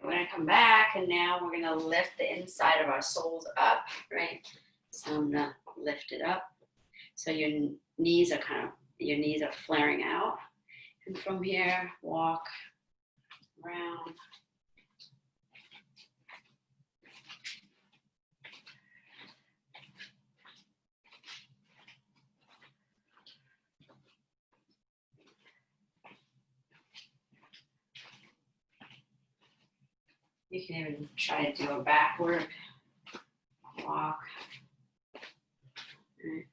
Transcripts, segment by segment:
We're gonna come back, and now we're gonna lift the inside of our soles up, right? So I'm gonna lift it up. So your knees are flaring out. And from here, walk around. You can even try to do a backward walk. Right.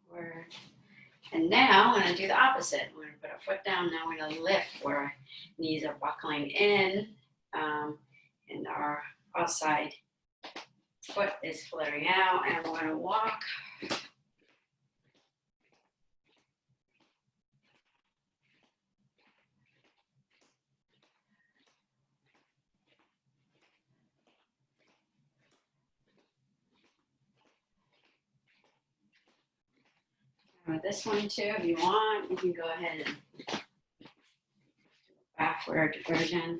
Forward. And now I'm going to do the opposite. We're going to put our foot down. Now we're going to lift where our knees are buckling in, and our outside foot is flaring out, and we're going to walk. With this one too, if you want, you can go ahead and do a backward version.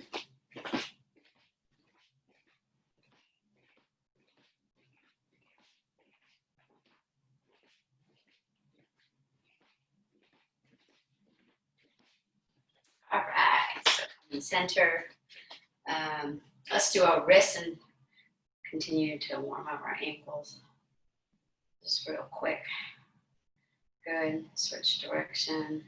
All right, so come center. Let's do our wrists and continue to warm up our ankles. Just real quick. Good, switch direction.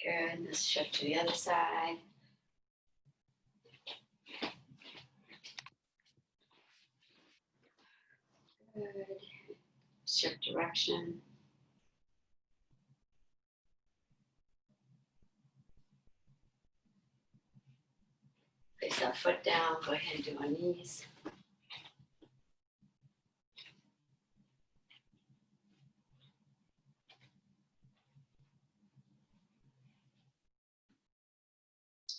Good, let's shift to the other side. Good, shift direction. Place that foot down, go ahead and do our knees.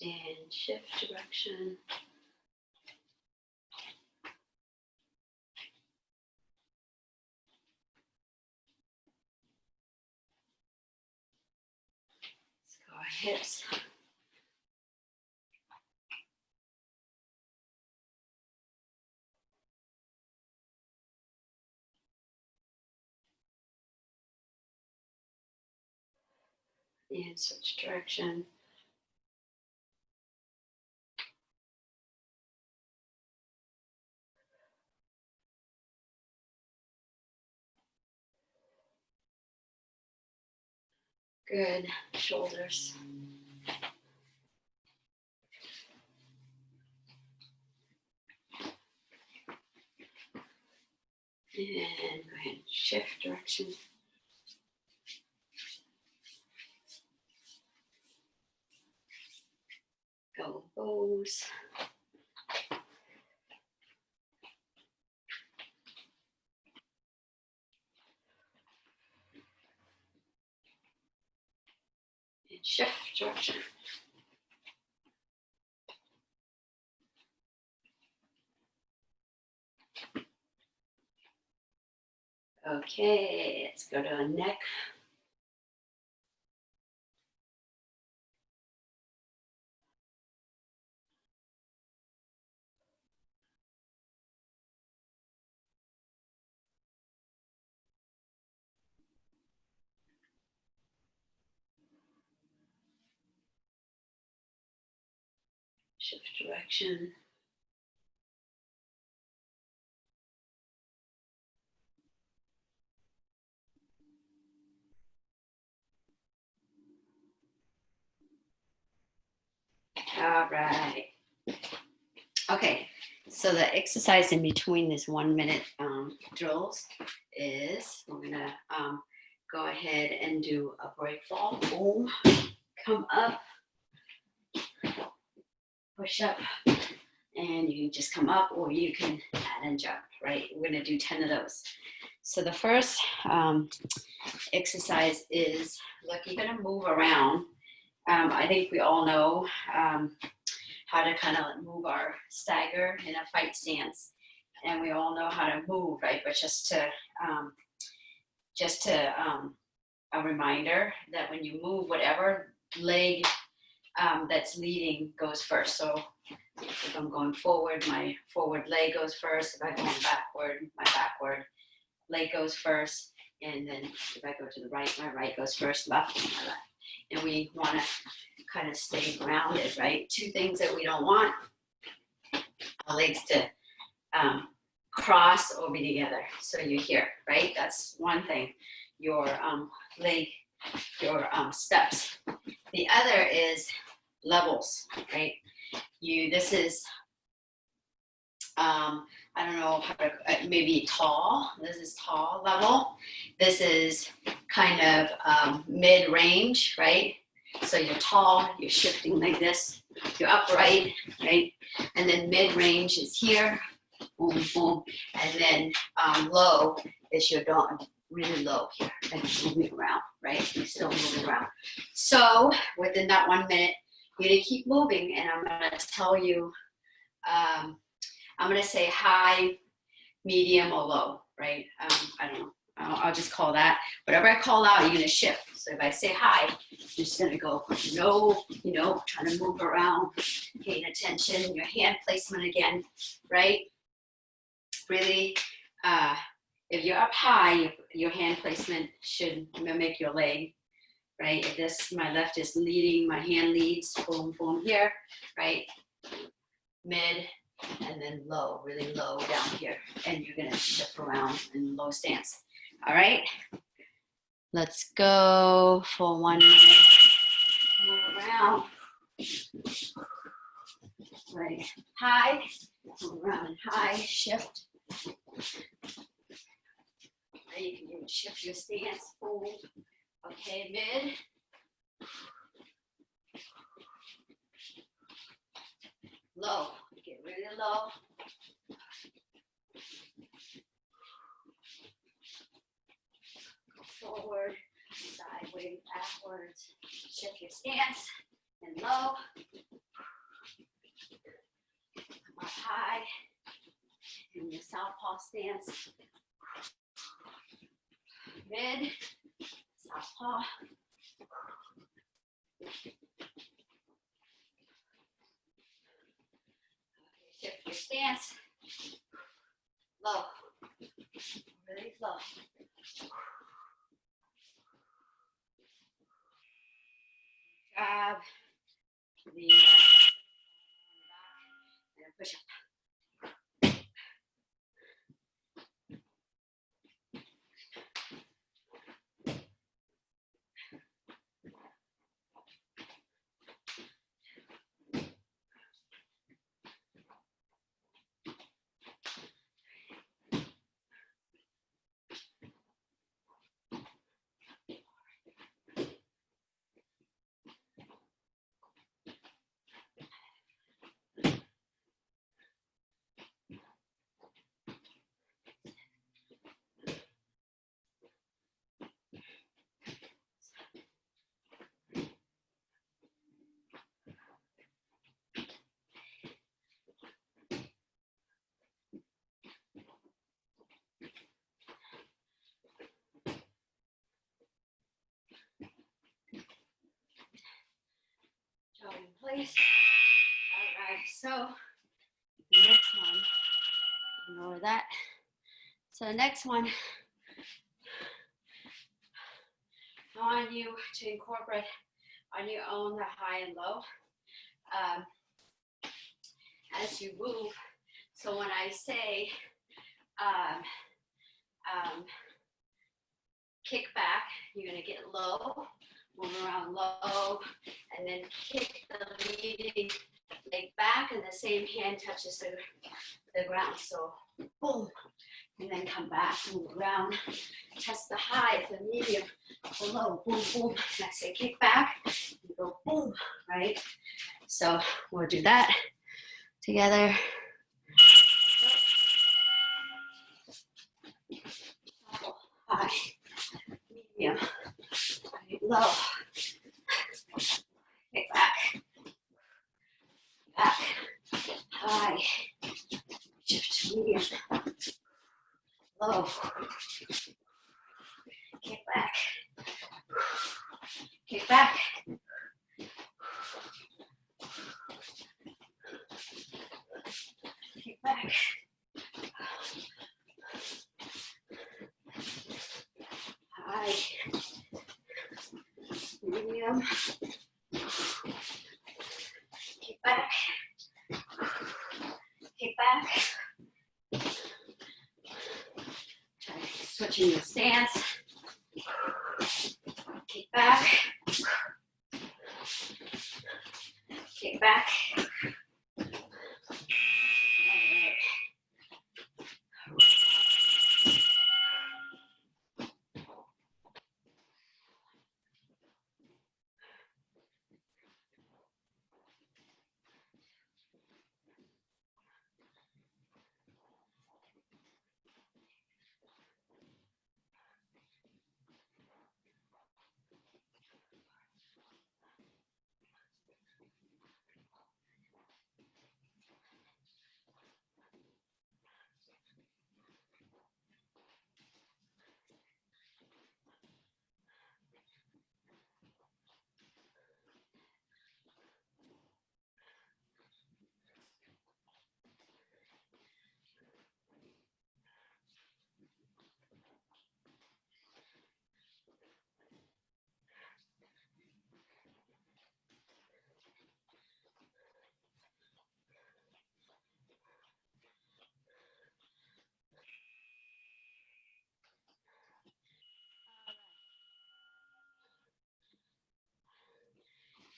And shift direction. Let's go our hips. And switch direction. Good, shoulders. And go ahead and shift direction. Elbows. And shift direction. Okay, let's go to the neck. Shift direction. All right. Okay, so the exercise in between this 1 minute drills is we're gonna go ahead and do a break fall. Boom, come up, push up, and you can just come up or you can add and jump, right? We're gonna do 10 of those. So the first exercise is, look, you're gonna move around. I think we all know how to kind of move our stagger in a fight stance. and we all know how to move, right? But just to a reminder that when you move, whatever leg that's leading goes first. So if I'm going forward, my forward leg goes first. If I'm going backward, my backward leg goes first. And then if I go to the right, my right goes first, left, my left. And we want to kind of stay grounded, right? Two things that we don't want: our legs to cross or be together. So you're here, right? That's one thing. Your leg, your steps. The other is levels, right? This is, I don't know how to, maybe tall. This is tall level. This is kind of mid-range, right? So you're tall, you're shifting like this, you're upright, right? And then mid-range is here, boom, boom. And then low is you're going really low here and moving around, right? You're still moving around. So within that 1 minute, you're gonna keep moving, and I'm gonna tell you, I'm gonna say high, medium, or low, right? I don't know. I'll just call that. Whatever I call out, you're gonna shift. So if I say high, you're just gonna go no, trying to move around, paying attention, your hand placement again, right? Really, if you're up high, your hand placement should mimic your leg, right? If this, my left is leading, my hand leads, boom, boom here, right? Mid, and then low, really low down here. And you're gonna shift around in low stance. All right, let's go for 1 minute. Move around. Right, high, move around and high, shift. Right, you can even shift your stance, boom. Okay, mid. Low, get really low. Forward, sideways, backwards. Shift your stance and low. Come up high in your southpaw stance. Mid, southpaw. Okay, shift your stance. Low, really low. Grab the and push up. Jog in place. All right, so the next one, ignore that. So the next one, I want you to incorporate on your own the high and low as you move. So when I say kick back, you're gonna get low, move around low, and then kick the leading leg back, and the same hand touches the ground. So boom, and then come back, move around, test the high, the medium, the low, boom, boom. And I say kick back, you go boom, right? So we'll do that together. High, medium, low, kick back, back, high, shift, medium, low. Kick back. Kick back. Kick back. High. Medium. Kick back. Kick back. Try switching the stance. Kick back. Kick back.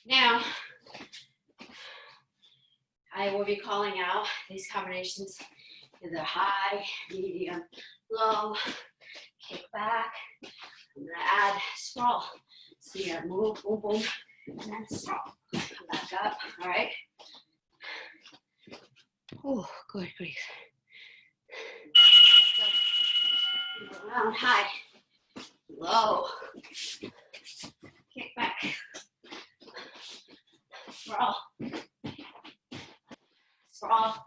Now, I will be calling out these combinations, either high, medium, low, kick back. I'm gonna add sprawl. So you gotta move, boom, boom, and then sprawl. Come back up, all right? Oh, good grief. So, move around, high, low, kick back, sprawl, sprawl,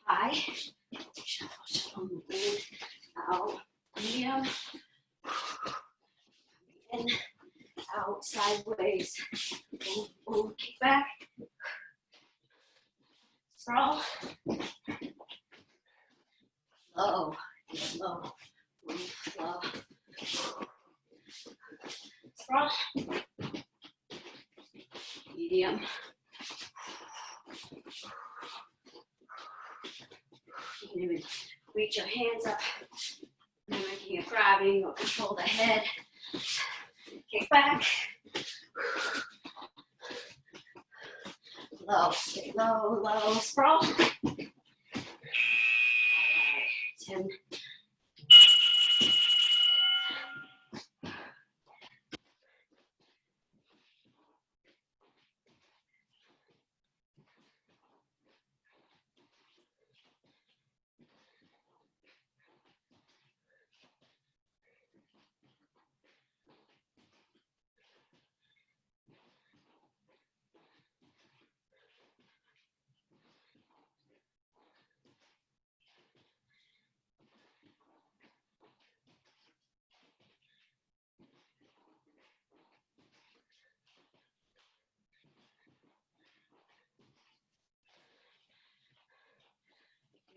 high, shuffle, shuffle, move in, out, medium, in, out, sideways, boom, boom, kick back, sprawl, low, low, move, low, sprawl, medium, you can even reach your hands up, making it grabbing or control the head, kick back, low, stay low, low, sprawl. All right, 10.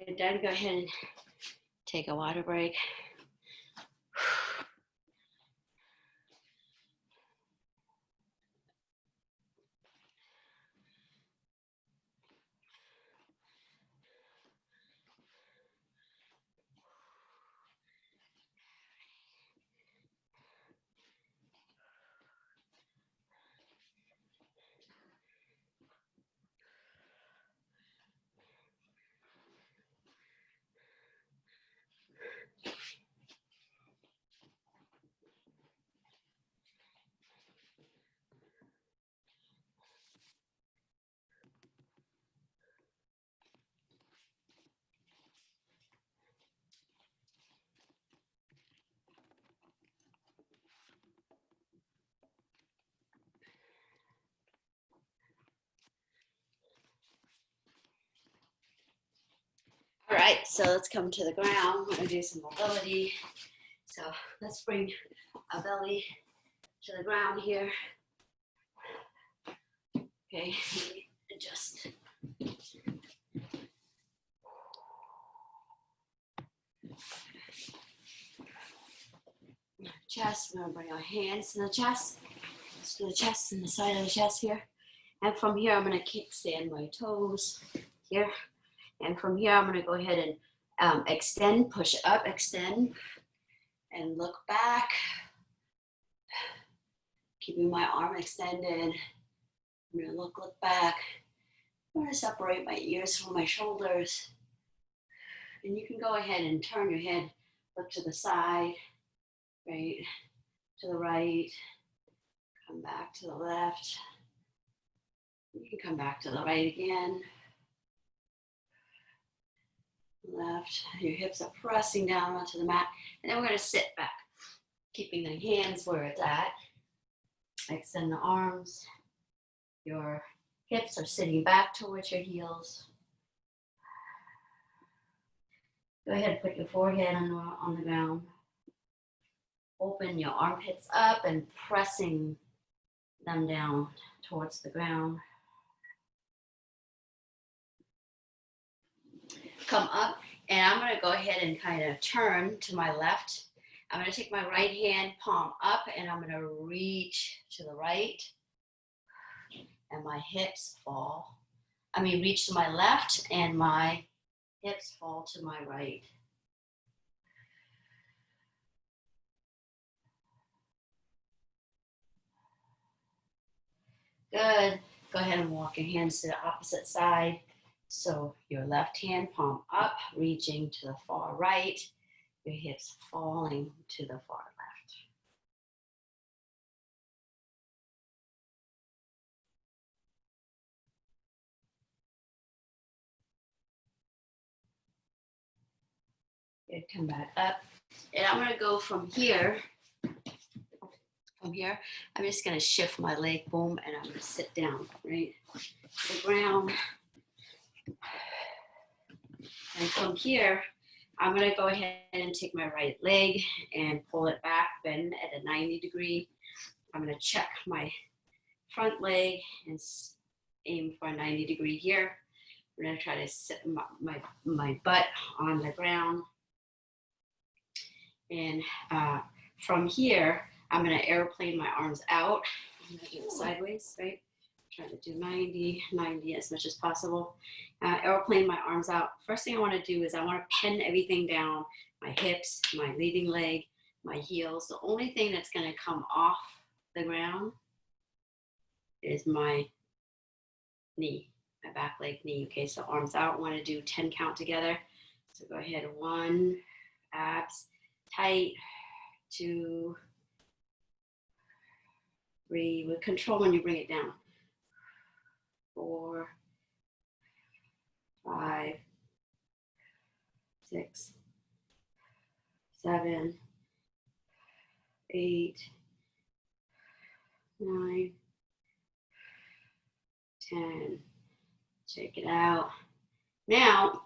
When you're done, go ahead and take a water break. right, so let's come to the ground. We're gonna do some mobility. So let's bring our belly to the ground here. Okay, adjust. Chest, we're gonna bring our hands to the chest. Let's do the chest and the side of the chest here. And from here, I'm gonna kickstand my toes here. And from here, I'm gonna go ahead and extend, push up, extend, and look back. Keeping my arm extended. I'm gonna look back. I'm gonna separate my ears from my shoulders. And you can go ahead and turn your head, look to the side, right, to the right, come back to the left. You can come back to the right again. Left, your hips are pressing down onto the mat. And then we're gonna sit back, keeping the hands where it's at. Extend the arms. Your hips are sitting back towards your heels. Go ahead and put your forehead on the ground. Open your armpits up and pressing them down towards the ground. Come up, and I'm going to go ahead and kind of turn to my left. I'm going to take my right hand palm up, and I'm going to reach to the right, and my hips fall. Reach to my left, and my hips fall to my right. Good. Go ahead and walk your hands to the opposite side. So your left hand palm up, reaching to the far right, your hips falling to the far left. Good, come back up. And I'm gonna go from here, I'm just gonna shift my leg, boom, and I'm gonna sit down, right? To the ground. And from here, I'm gonna go ahead and take my right leg and pull it back, bend at a 90 degree. I'm gonna check my front leg and aim for a 90 degree here. We're gonna try to sit my butt on the ground. And from here, I'm gonna airplane my arms out. I'm gonna do it sideways, right? Try to do 90 as much as possible. Airplane my arms out. First thing I wanna do is I wanna pin everything down, my hips, my leading leg, my heels. The only thing that's gonna come off the ground is my knee, my back leg, knee. Okay, so arms out, wanna do 10 count together. So go ahead, 1, abs tight, 2, 3, with control when you bring it down. 4, 5, 6, 7, 8, 9, 10. Check it out. Now,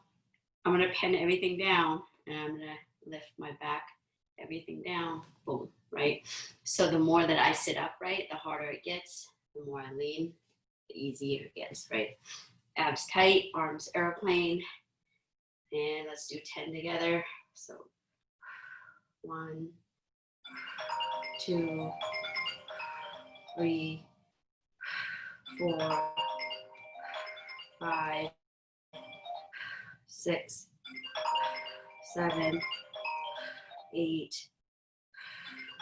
I'm gonna pin everything down and I'm gonna lift my back, everything down, boom, right? So the more that I sit upright, the harder it gets. The more I lean, the easier it gets, right? Abs tight, arms airplane. And let's do 10 together. So 1, 2, 3, 4, 5, 6, 7, 8,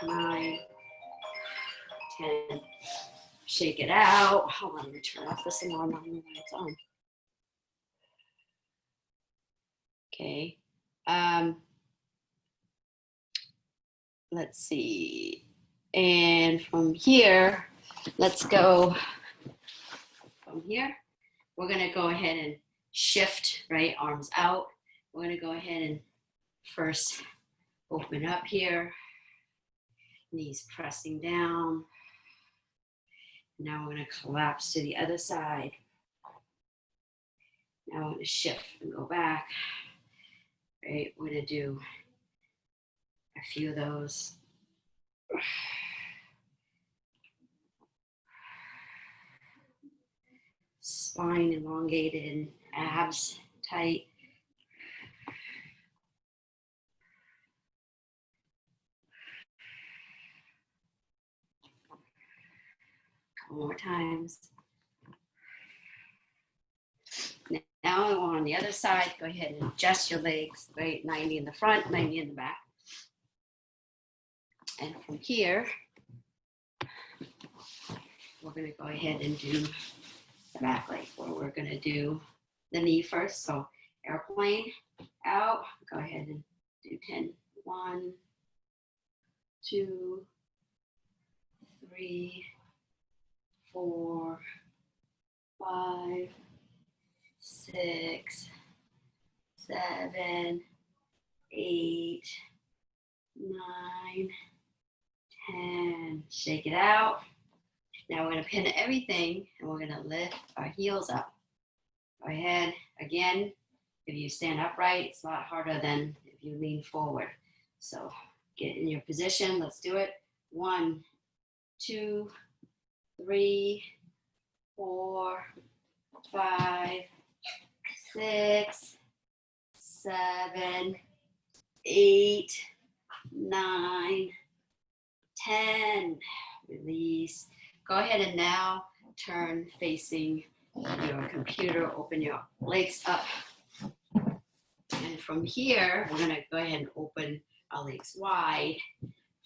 9, 10. Shake it out. Hold on, let me turn off this alarm. I don't know why it's on. Okay. Let's see. And from here, let's go from here. We're going to go ahead and shift, right? Arms out. We're going to go ahead and first open up here. Knees pressing down. Now we're going to collapse to the other side. Now I'm going to shift and go back. right? We're gonna do a few of those. Spine elongated, abs tight. Couple more times. Now on the other side, go ahead and adjust your legs, right? 90 in the front, 90 in the back. And from here, we're gonna go ahead and do the back leg, where we're gonna do the knee first. So airplane out, go ahead and do 10. 1, 2, 3, 4, 5, 6, 7, 8, 9, 10. Shake it out. Now we're going to pin everything and we're going to lift our heels up. Go ahead. Again, if you stand upright, it's a lot harder than if you lean forward. So get in your position. Let's do it. 1, 2, 3, 4, 5, 6, 7, 8, 9, 10. Release. Go ahead and now turn facing your computer. Open your legs up. And from here, we're going to go ahead and open our legs wide,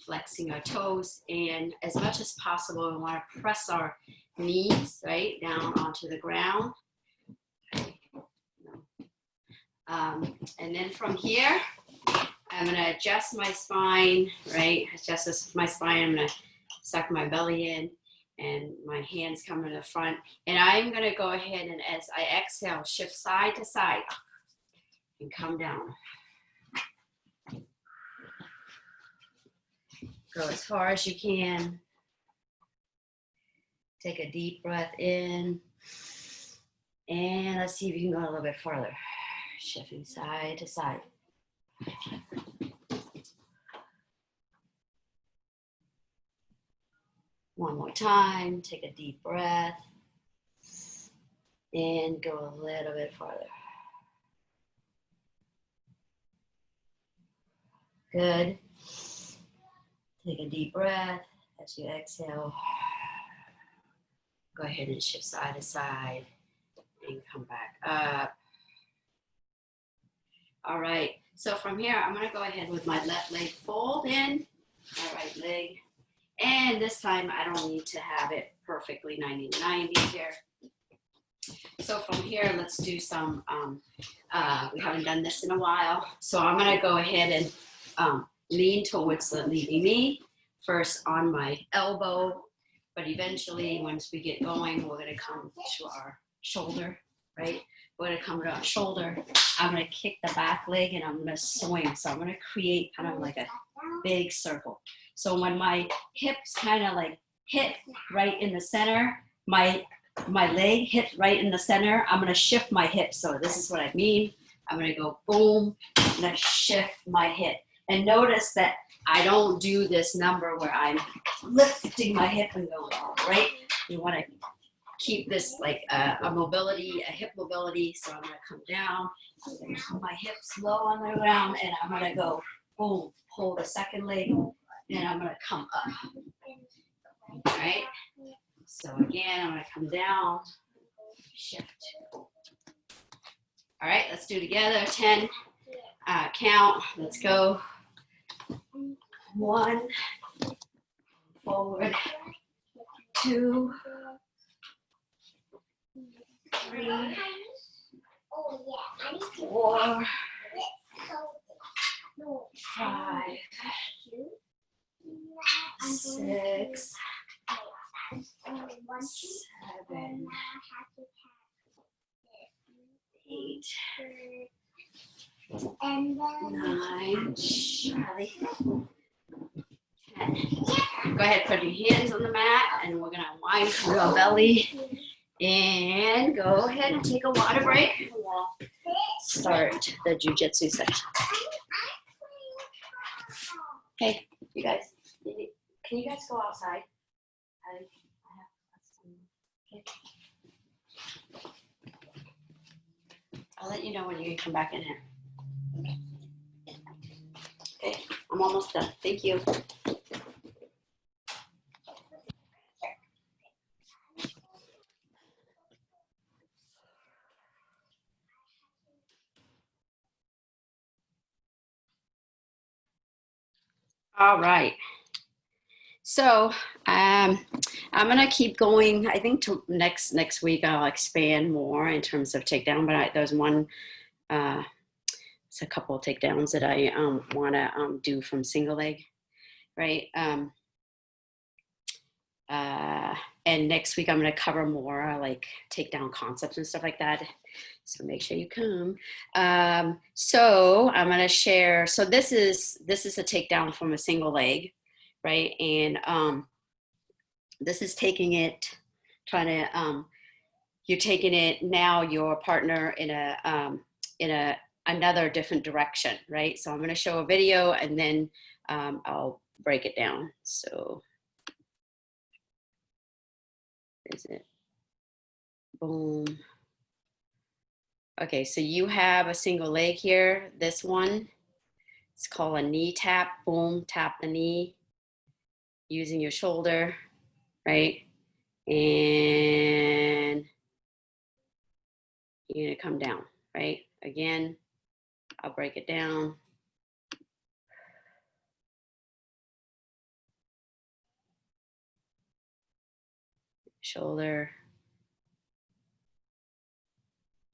flexing our toes. And as much as possible, we want to press our knees, right, down onto the ground. And then from here, I'm going to adjust my spine, right? Adjust my spine. I'm going to suck my belly in and my hands come in the front. And I'm going to go ahead and as I exhale, shift side to side and come down. Go as far as you can. Take a deep breath in. And let's see if you can go a little bit farther. Shifting side to side. One more time. Take a deep breath. And go a little bit farther. Good. Take a deep breath as you exhale. Go ahead and shift side to side and come back up. All right, so from here, I'm gonna go ahead with my left leg fold in, my right leg. And this time I don't need to have it perfectly 90-90 here. So from here, let's do some, we haven't done this in a while. So I'm gonna go ahead and lean towards the leading knee, first on my elbow, but eventually once we get going, we're gonna come to our shoulder, right? We're gonna come to our shoulder. I'm gonna kick the back leg and I'm gonna swing. So I'm gonna create kind of like a big circle. So when my hips kind of like hit right in the center, my leg hit right in the center, I'm gonna shift my hip. So this is what I mean. I'm gonna go boom, I'm gonna shift my hip. And notice that I don't do this number where I'm lifting my hip and going, right? You wanna keep this like a mobility, a hip mobility. So I'm gonna come down, I'm gonna put my hips low on the ground and I'm gonna go boom, pull the second leg and I'm gonna come up, all right? So again, I'm gonna come down, shift. All right, let's do it together, 10, count, let's go. 1, forward, 2, 3, 4, 5, 6, 7, 8, 9, Charlie, 10. Go ahead, put your hands on the mat and we're gonna wind through our belly and go ahead and take a water break. start the jujitsu session. Hey, you guys, can you guys go outside? Okay. I'll let you know when you come back in here. Okay, I'm almost done. Thank you. All right. So I'm gonna keep going. I think to next week I'll expand more in terms of takedown. But there's one, it's a couple of takedowns that I want to do from single leg, right? And next week I'm gonna cover more like takedown concepts and stuff like that. So make sure you come. So I'm gonna share. So this is a takedown from a single leg. Right, and this is taking it, you're taking it now your partner in another different direction, right? So I'm going to show a video and then I'll break it down. So, is it? Boom. Okay, so you have a single leg here. This one, it's called a knee tap. Boom, tap the knee. Using your shoulder, right? And you're gonna come down, right? Again, I'll break it down. Shoulder.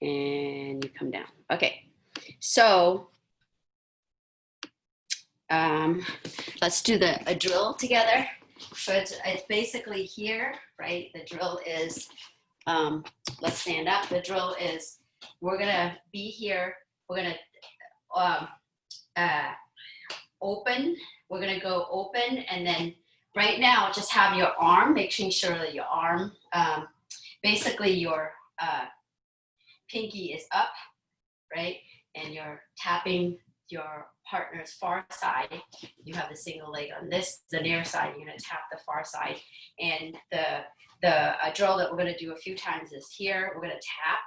And you come down. Okay, so let's do a drill together. So it's basically here, right? The drill is, let's stand up. The drill is, we're gonna be here. We're gonna open. We're gonna go open, and then right now, just have your arm, making sure that your arm, basically your pinky is up, right? And you're tapping your partner's far side. You have the single leg on this, the near side, you're gonna tap the far side. And the drill that we're gonna do a few times is here, we're gonna tap,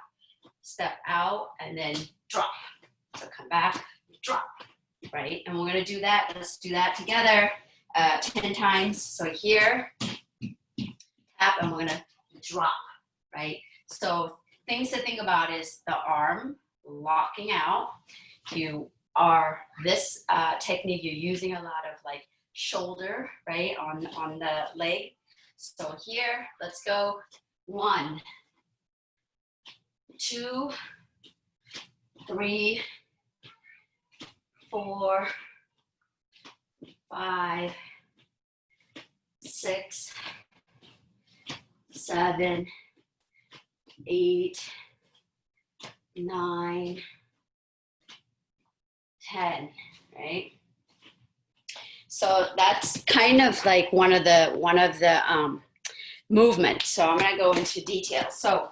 step out, and then drop. So come back, drop, right? And we're gonna do that, let's do that together 10 times. So here, tap, and we're gonna drop, right? So things to think about is the arm locking out. You are, this technique, you're using a lot of like shoulder, right, on the leg. So here, let's go. 1, 2, 3, 4, 5, 6, 7, 8, 9, 10, right? So that's kind of like one of the movements. So I'm going to go into detail. So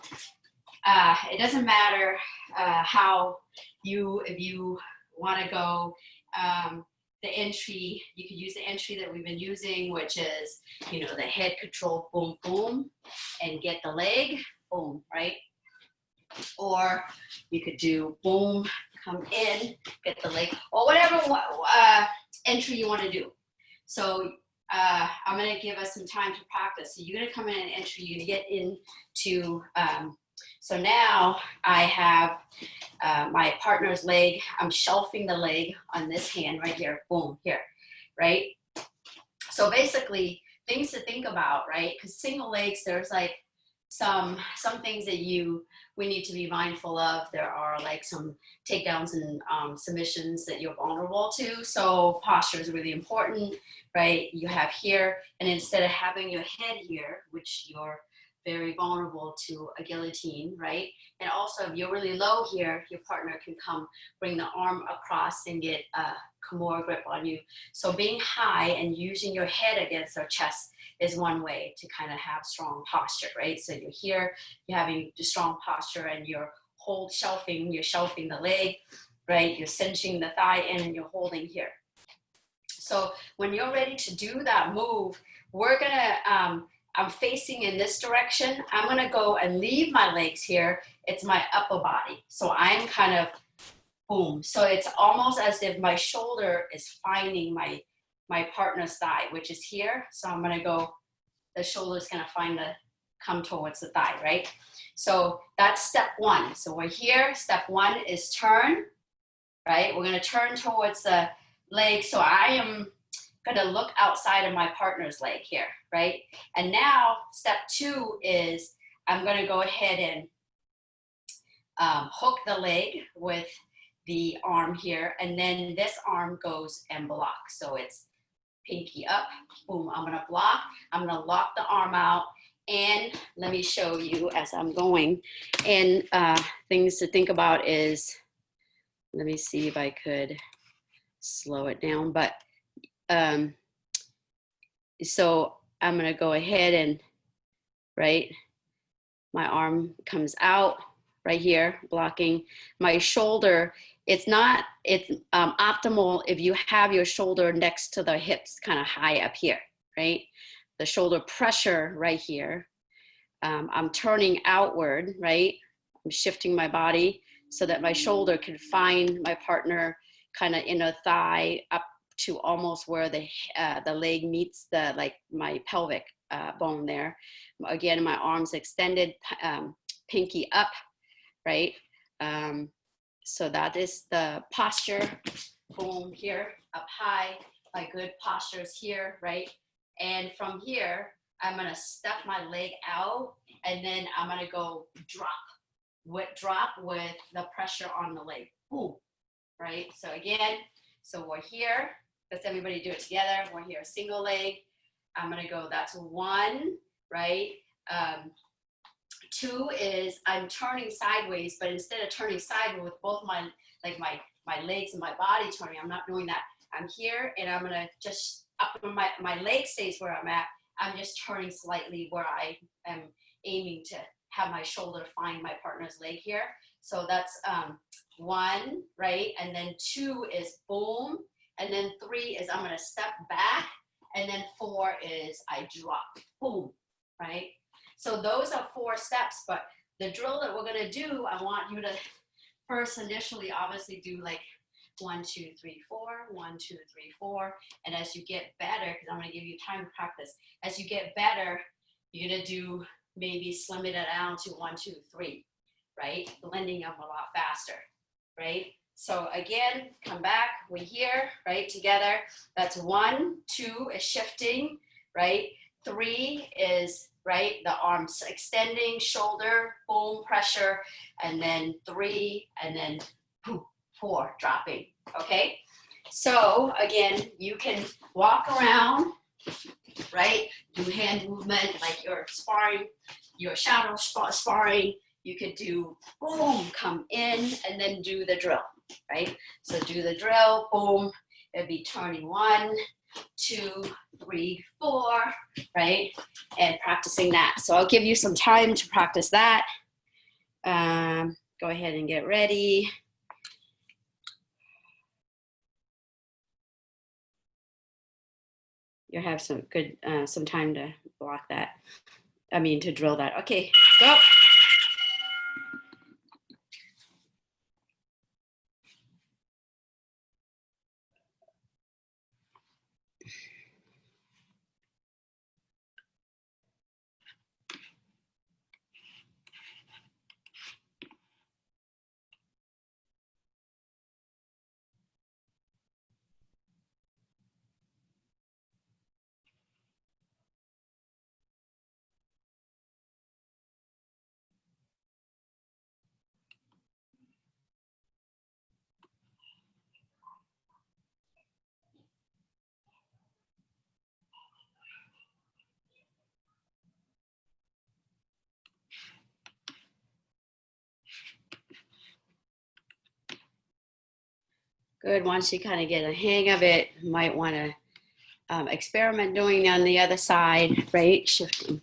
it doesn't matter how if you want to go the entry, you could use the entry that we've been using, which is, you know, the head control, boom, boom, and get the leg, boom, right? Or you could do boom, come in, get the leg, or whatever entry you want to do. So I'm going to give us some time to practice. So you're going to come in and entry, you're going to get into, so now I have my partner's leg. I'm shelving the leg on this hand right here, boom, here, right? So basically, things to think about, right? Because single legs, there's like some things that we need to be mindful of. There are like some takedowns and submissions that you're vulnerable to. So posture is really important, right? You have here, and instead of having your head here, which you're very vulnerable to a guillotine, right? And also if you're really low here, your partner can come, bring the arm across and get a Kimura grip on you. So being high and using your head against their chest is one way to kind of have strong posture, right? So you're here, you're having the strong posture and you're hold shelving, you're shelving the leg, right? You're cinching the thigh in and you're holding here. So when you're ready to do that move, we're gonna, I'm facing in this direction. I'm gonna go and leave my legs here. It's my upper body. So I'm kind of, boom. So it's almost as if my shoulder is finding my partner's thigh, which is here. So I'm gonna go, the shoulder's gonna come towards the thigh, right? So that's step one. So we're here, step one is turn, right? We're gonna turn towards the leg. So I am gonna look outside of my partner's leg here, right? And now step two is I'm gonna go ahead and hook the leg with the arm here, and then this arm goes and blocks. So it's pinky up, boom, I'm gonna block, I'm gonna lock the arm out, and let me show you as I'm going. And things to think about is, let me see if I could slow it down, but so I'm gonna go ahead and, right, my arm comes out right here, blocking my shoulder. It's optimal if you have your shoulder next to the hips, kind of high up here, right? The shoulder pressure right here. I'm turning outward, right? I'm shifting my body so that my shoulder can find my partner kind of inner thigh up to almost where the leg meets my pelvic bone there. Again, my arms extended, pinky up, right? So that is the posture. Boom, here, up high. My good posture is here, right? And from here, I'm gonna step my leg out, and then I'm gonna go drop with the pressure on the leg. Boom, right? So again, so we're here. Let's everybody do it together. We're here, single leg. I'm gonna go, that's one, right? Two is I'm turning sideways, but instead of turning sideways with both my legs and my body turning, I'm not doing that. I'm here, and I'm gonna just up my leg stays where I'm at. I'm just turning slightly where I am aiming to have my shoulder find my partner's leg here. So that's one, right? And then two is boom. And then three is I'm gonna step back. And then four is I drop, boom, right? So those are 4 steps, but the drill that we're gonna do, I want you to first initially obviously do like 1, 2, 3, 4, 1, 2, 3, 4. And as you get better, because I'm gonna give you time to practice, as you get better, you're gonna do maybe slim it down to 1, 2, 3, right? Blending them a lot faster, right? So again, come back, we're here, right, together. That's 1, 2 is shifting, right? 3 is, right, the arms extending, shoulder, boom, pressure, and then 3, and then boom, 4, dropping, okay? So again, you can walk around, right? Do hand movement like you're sparring, your shadow sparring. You could do boom, come in, and then do the drill, right? So do the drill, boom, it'd be turning 1, 2, 3, 4, right? And practicing that. So I'll give you some time to practice that. Go ahead and get ready. You'll have some good, some time to block that. To drill that. Okay, go. Good. Once you kind of get a hang of it, you might want to experiment doing on the other side, right? Shifting.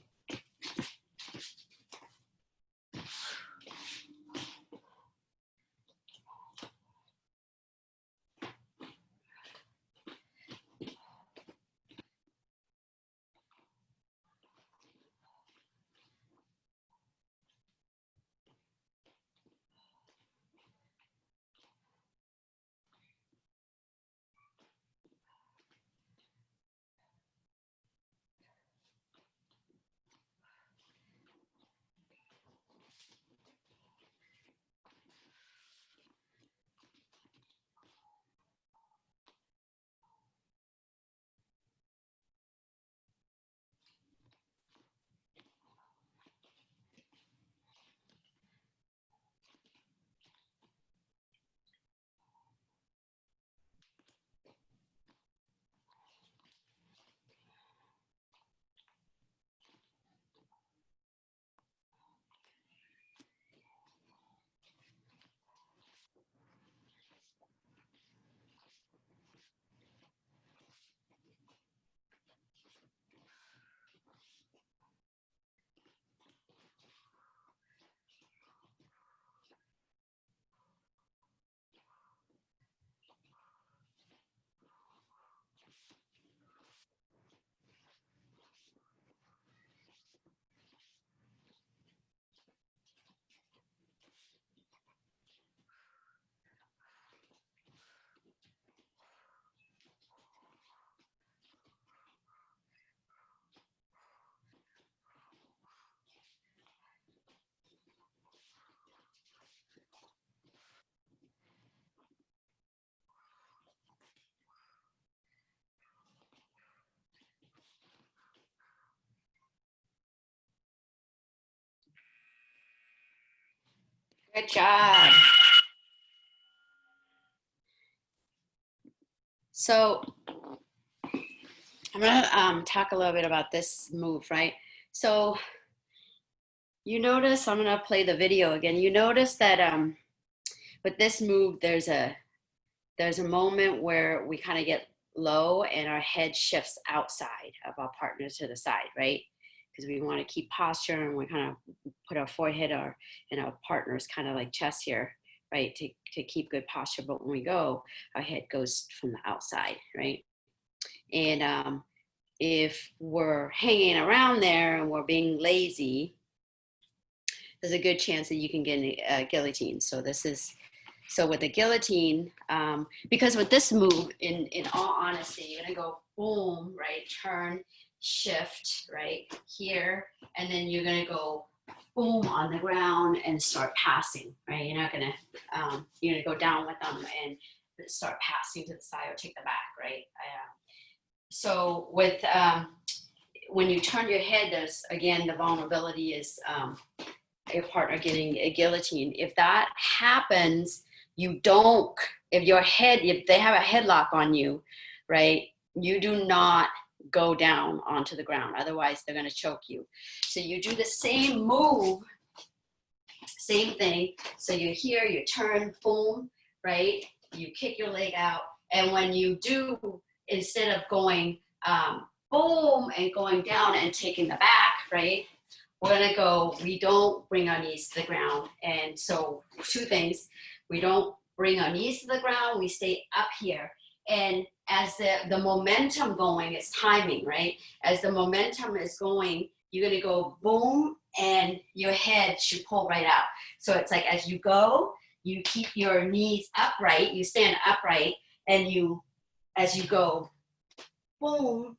Good job. So I'm gonna talk a little bit about this move, right? So you notice, I'm gonna play the video again. You notice that with this move, there's a moment where we kind of get low and our head shifts outside of our partner to the side, right? Because we want to keep posture and we kind of put our forehead in our partner's kind of like chest here, right? To keep good posture. But when we go, our head goes from the outside, right? And if we're hanging around there and we're being lazy, there's a good chance that you can get a guillotine. So with the guillotine, because with this move, in all honesty, you're gonna go boom, right? Turn, shift, right here, and then you're gonna go boom on the ground and start passing, right? You're not gonna, you're gonna go down with them and start passing to the side or take the back, right? So with when you turn your head, there's again the vulnerability is your partner getting a guillotine. If that happens, you don't, if they have a headlock on you, right, you do not go down onto the ground. Otherwise, they're going to choke you. So you do the same move, same thing. So you're here, you turn, boom, right? You kick your leg out. And when you do, instead of going boom and going down and taking the back, right? We're gonna go, we don't bring our knees to the ground. And so two things, we don't bring our knees to the ground, we stay up here. And as the momentum going, it's timing, right? As the momentum is going, you're gonna go boom and your head should pull right out. So it's like as you go, you keep your knees upright, you stand upright, and as you go boom,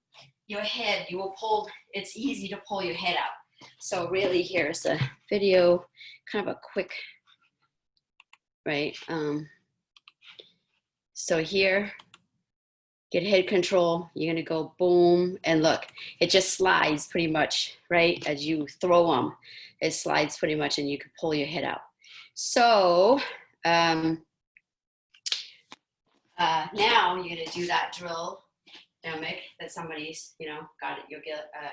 your head, you will pull, it's easy to pull your head out. So really here's a video, kind of a quick, right? So here, get head control. You're gonna go boom, and look, it just slides pretty much, right? As you throw them, it slides pretty much and you can pull your head out. So now you're gonna do that drill, Mick, that somebody's, got at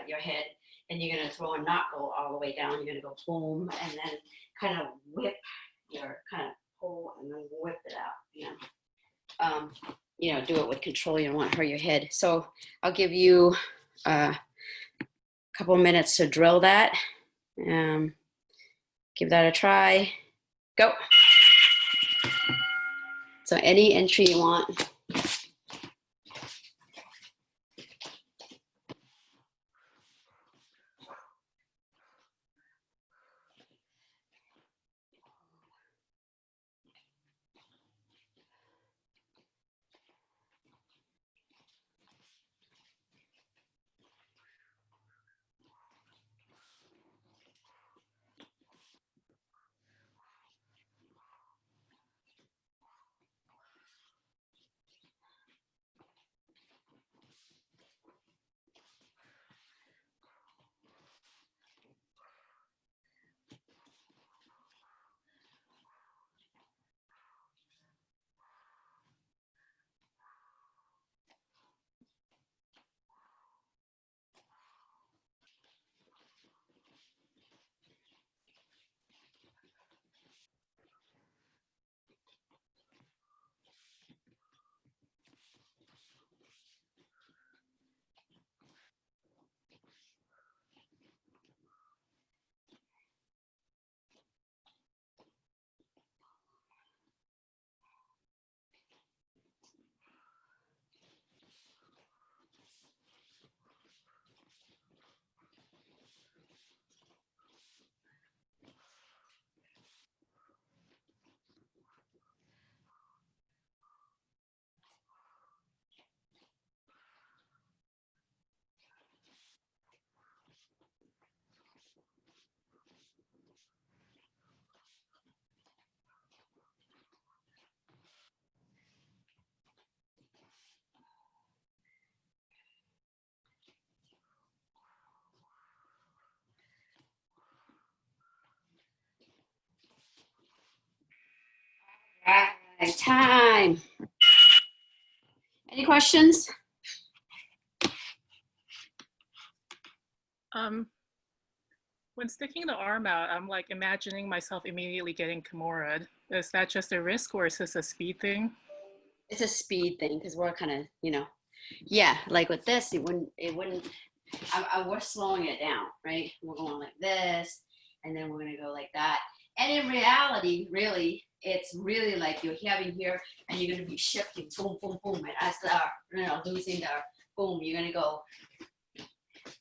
your head. And you're going to throw a knot go all the way down. You're going to go boom and then kind of whip kind of pull and then whip it out. Do it with control. You don't want to hurt your head. So I'll give you a couple minutes to drill that. Give that a try. Go. So any entry you want. right, time. Any questions? When sticking the arm out, I'm like imagining myself immediately getting Kimura'd. Is that just a risk or is this a speed thing? It's a speed thing because we're kind of, yeah, like with this, we're slowing it down, right? We're going like this, and then we're going to go like that. And in reality, really, it's really like you're having here, and you're going to be shifting, boom, boom, boom, and as losing the boom, you're going to go,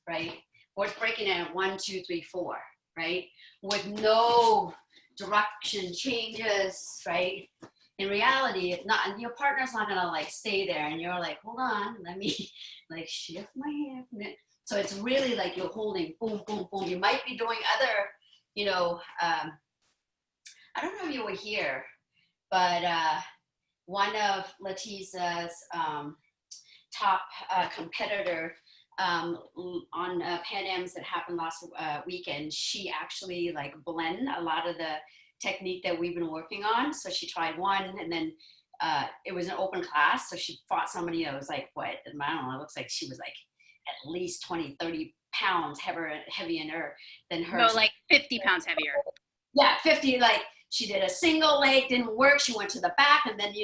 right? We're breaking it at 1, 2, 3, 4, right? With no direction changes, right? In reality, it's not, your partner's not gonna like stay there and you're like, hold on, let me like shift my hip. So it's really like you're holding boom, boom, boom. You might be doing other, I don't know if you were here, but one of Letitia's top competitor on Pan Am's that happened last weekend, she actually like blend a lot of the technique that we've been working on. So she tried one, and then it was an open class. So she fought somebody that was like, what, I don't know, it looks like she was like at least 20, 30 pounds heavier than her. No, like 50 pounds heavier. Yeah, 50, like she did a single leg, didn't work. She went to the back, and then,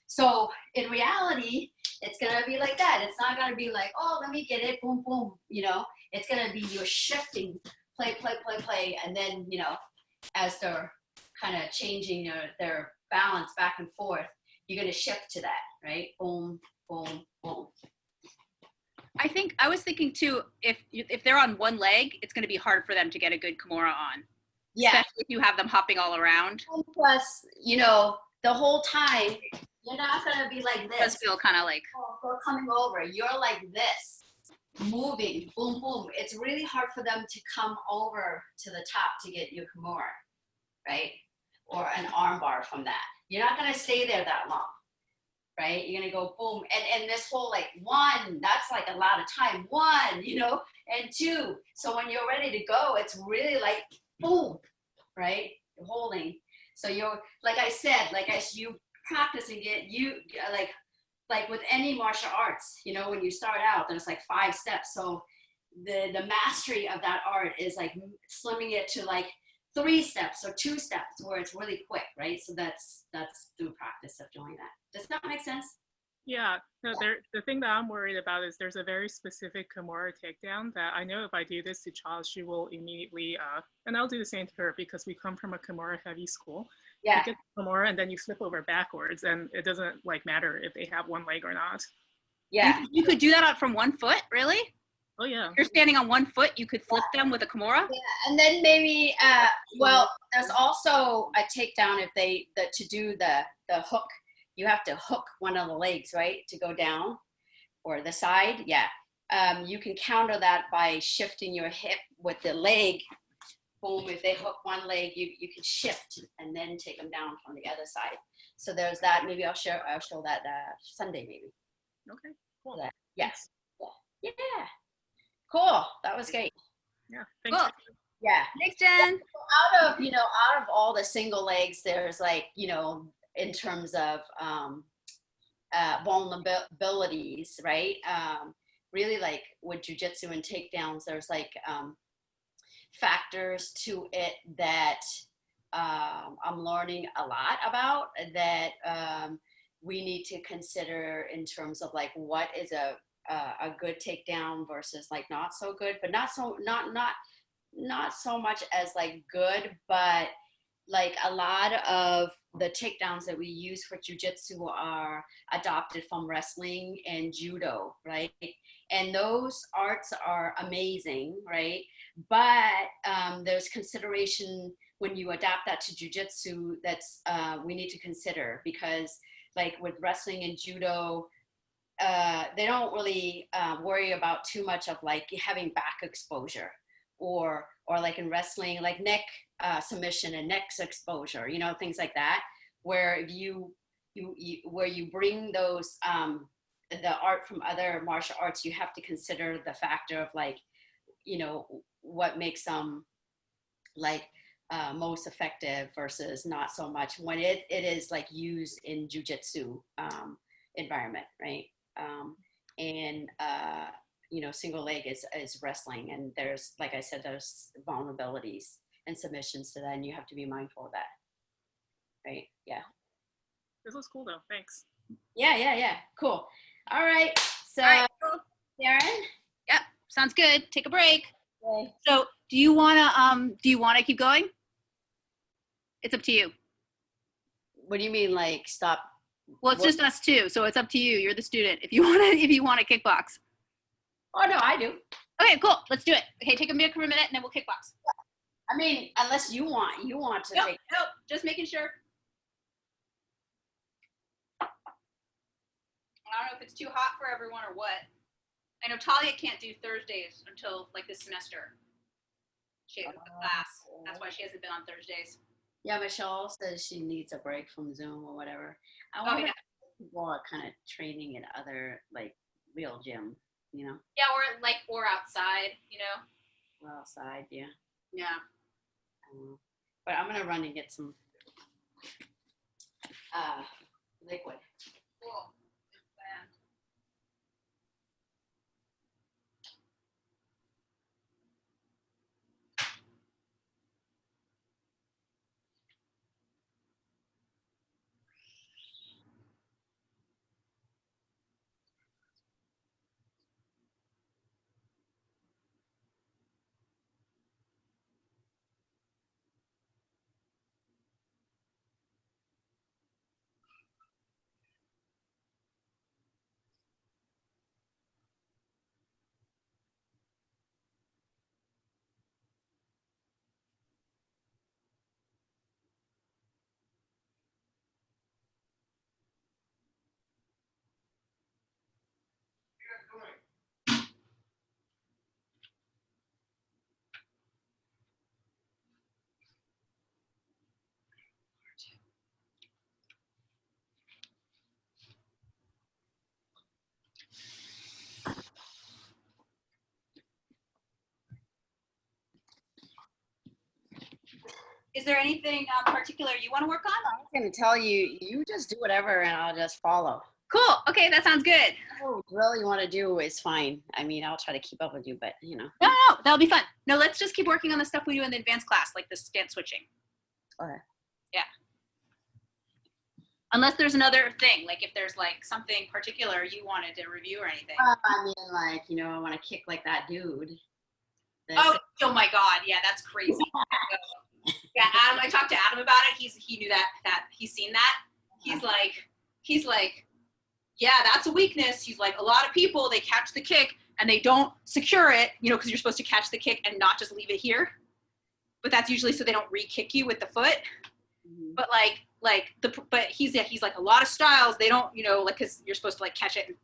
so in reality, it's going to be like that. It's not going to be like, oh, let me get it, boom, boom, It's going to be you're shifting, play, play, play, play. And then, as they're kind of changing their balance back and forth, you're going to shift to that, right? Boom, boom, boom. I was thinking too, if they're on one leg, it's going to be hard for them to get a good Kimura on. Yeah. Especially if you have them hopping all around. And plus, the whole time, you're not going to be like this. It does feel kind of like. We're coming over. You're like this, moving, boom, boom. It's really hard for them to come over to the top to get your Kimura, right? Or an arm bar from that. You're not going to stay there that long, right? You're going to go boom. And this whole like 1, that's like a lot of time. 1, and 2. So when you're ready to go, it's really like boom, right? You're holding. So you're, like I said, you practicing it, you like with any martial arts, when you start out, there's like 5 steps. So the mastery of that art is like slimming it to like 3 steps or 2 steps where it's really quick, right? So that's through practice of doing that. Does that make sense? Yeah, no, the thing that I'm worried about is there's a very specific Kimura takedown that I know if I do this to Charles, she will immediately, and I'll do the same to her because we come from a Kimura heavy school. Yeah. You get Kimura and then you flip over backwards and it doesn't like matter if they have one leg or not. Yeah. You could do that from 1 foot, really? Oh yeah. If you're standing on 1 foot, you could flip them with a Kimura? Yeah, and then maybe, well, there's also a takedown to do the hook. You have to hook one of the legs, right, to go down, or the side. Yeah. You can counter that by shifting your hip with the leg. Boom, if they hook one leg, you can shift and then take them down from the other side. So there's that. Maybe I'll show that Sunday, maybe. Okay, cool. That. Yes. Yeah. Cool. That was great. Yeah. Thanks. Cool. Yeah. Thanks, Jen. Out of all the single legs, there's like, in terms of vulnerabilities, right? Really like with jujitsu and takedowns, there's like factors to it that I'm learning a lot about that we need to consider in terms of like what is a good takedown versus like not so good, but not so much as like good, but like a lot of the takedowns that we use for jujitsu are adopted from wrestling and judo, right? And those arts are amazing, right? But there's consideration when you adapt that to jujitsu that's we need to consider, because like with wrestling and judo, they don't really worry about too much of like having back exposure, or like in wrestling, like neck submission and neck exposure, things like that, where if you bring those the art from other martial arts, you have to consider the factor of like, what makes them like most effective versus not so much when it is like used in jujitsu environment, right? And you know, single leg is wrestling, and there's, like I said, there's vulnerabilities and submissions to that, and you have to be mindful of that, right? Yeah. This was cool though. Thanks. Yeah. Cool. All right. So, All right, cool. Darren. Yep, sounds good. Take a break. Okay. So, do you wanna keep going? It's up to you. What do you mean, like stop? Well, it's What? just us two, so it's up to you. You're the student. If you wanna kickbox. Oh no, I do. Okay, cool. Let's do it. Okay, take a break for a minute, and then we'll kickbox. I mean, unless you want to Nope, take. nope. Just making sure. I don't know if it's too hot for everyone or what. I know Talia can't do Thursdays until like this semester. She has a class. That's why she hasn't been on Thursdays. Yeah, Michelle says she needs a break from Zoom or whatever. I Oh, wonder yeah. if people are kind of training in other, like, real gym, you know, Yeah, or outside, you know. or outside, yeah. Yeah. But I'm gonna run and get some liquid. Cool. Is there anything particular you want to work on? I'm gonna tell you, you just do whatever, and I'll just follow. Cool. Okay, that sounds good. Whatever drill you want to do is fine. I mean, I'll try to keep up with you, but you know. No, that'll be fun. No, let's just keep working on the stuff we do in the advanced class, like the stance switching. Okay. Yeah. Unless there's another thing, like if there's like something particular you wanted to review or anything. I mean, like, you know, I want to kick like that dude. Oh my God. Yeah, that's crazy. Yeah, Adam, I talked to Adam about it. He knew that he's seen that. He's like, yeah, that's a weakness. He's like, a lot of people, they catch the kick and they don't secure it, you know, because you're supposed to catch the kick and not just leave it here. But that's usually so they don't re-kick you with the foot. Mm-hmm. But he's like, a lot of styles, they don't, you know, like, because you're supposed to like catch it and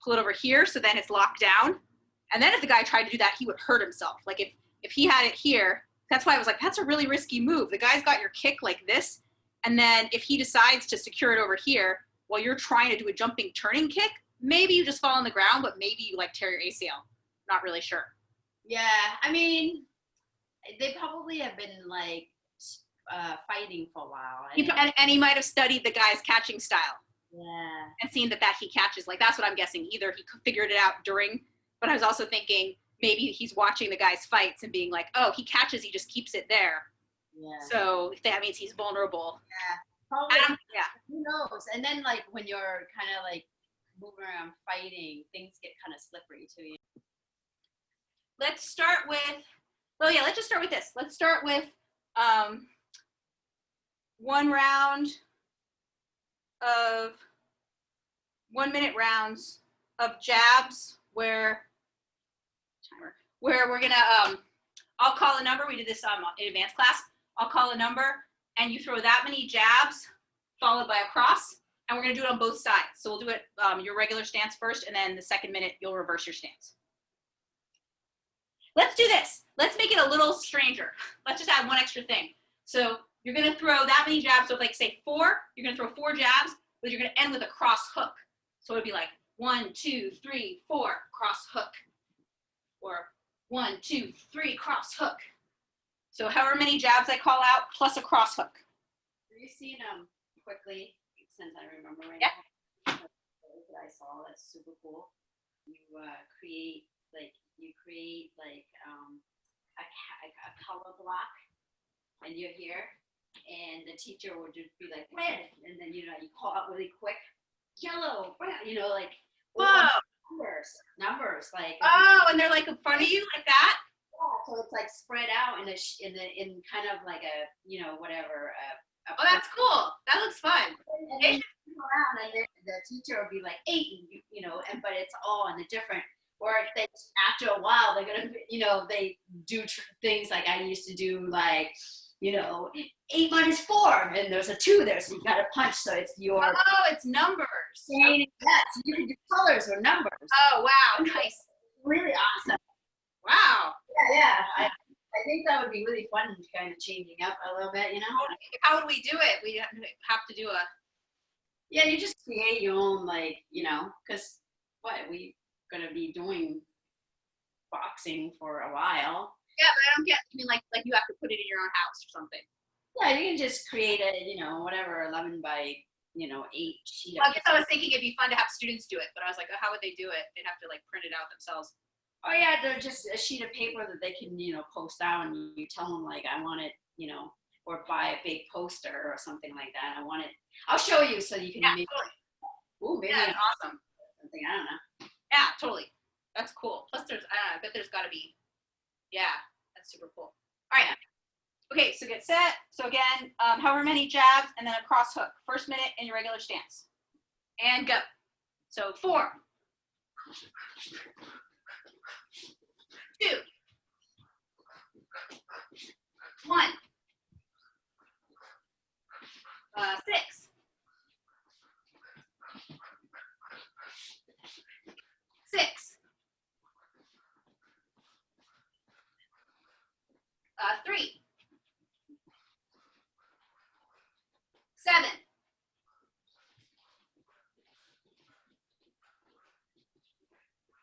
pull it over here, so then it's locked down. And then if the guy tried to do that, he would hurt himself. Like if he had it here, that's why I was like, that's a really risky move. The guy's got your kick like this, and then if he decides to secure it over here while you're trying to do a jumping turning kick, maybe you just fall on the ground, but maybe you like tear your ACL. Not really sure. Yeah, I mean, they probably have been like fighting for a while. And he might have studied the guy's catching style. Yeah. And seen that he catches. Like, that's what I'm guessing. Either he figured it out during, but I was also thinking maybe he's watching the guy's fights and being like, oh, he catches, he just keeps it there. Yeah. So that means he's vulnerable. Yeah. Probably. Yeah. Who knows? And then like when you're kind of like moving around fighting, things get kind of slippery too. Let's just start with this. Let's start with 1 round of 1 minute rounds of jabs where we're gonna I'll call a number. We did this in advanced class. I'll call a number and you throw that many jabs followed by a cross, and we're gonna do it on both sides. So we'll do it your regular stance first, and then the second minute you'll reverse your stance. Let's do this. Let's make it a little stranger. Let's just add one extra thing. So you're gonna throw that many jabs. So if like say 4, you're gonna throw 4 jabs, but you're gonna end with a cross hook. So it'd be like 1, 2, 3, 4, cross hook. Or 1, 2, 3, cross hook. So however many jabs I call out plus a cross hook. Have you seen quickly, since I remember right Yeah. now, that I saw that's super cool. You create like a color block, and you're here, and the teacher would just be like red, and then you call out really quick, yellow, brown, like Whoa. numbers like. Oh, and they're like in front of you like that. Yeah, so it's like spread out in kind of like a whatever. Oh, that's cool. That looks fun. And then you go around, and then the teacher will be like 8, but it's all in a different. Or if they, after a while, they're gonna, they do things like I used to do, like, 8 minus 4, and there's a 2 there, so you got to punch. So it's your. Oh, it's numbers. Yeah, so you can do colors or numbers. Oh, wow, nice. Really awesome. Wow. Yeah. I think that would be really fun, kind of changing up a little bit, How would we do it? We have to do a. Yeah, you just create your own, because we gonna be doing boxing for a while. Yeah, but I don't get. I mean, like you have to put it in your own house or something. Yeah, you can just create a, whatever 11 by 8 sheet. Well, I guess I was thinking it'd be fun to have students do it, but I was like, oh, how would they do it? They'd have to print it out themselves. Oh yeah, they're just a sheet of paper that they can, post out, and you tell them like, I want it, or buy a big poster or something like that. I want it. I'll show you so you can. Yeah, maybe, totally. Ooh, maybe Yeah, awesome. something. I don't know. Yeah, totally. That's cool. Plus, I bet there's got to be. Yeah, that's super cool. All right. Okay, so get set. So again, however many jabs, and then a cross hook. First minute in your regular stance. And go. So 4, 2, 1, 6, 6, 3, 7,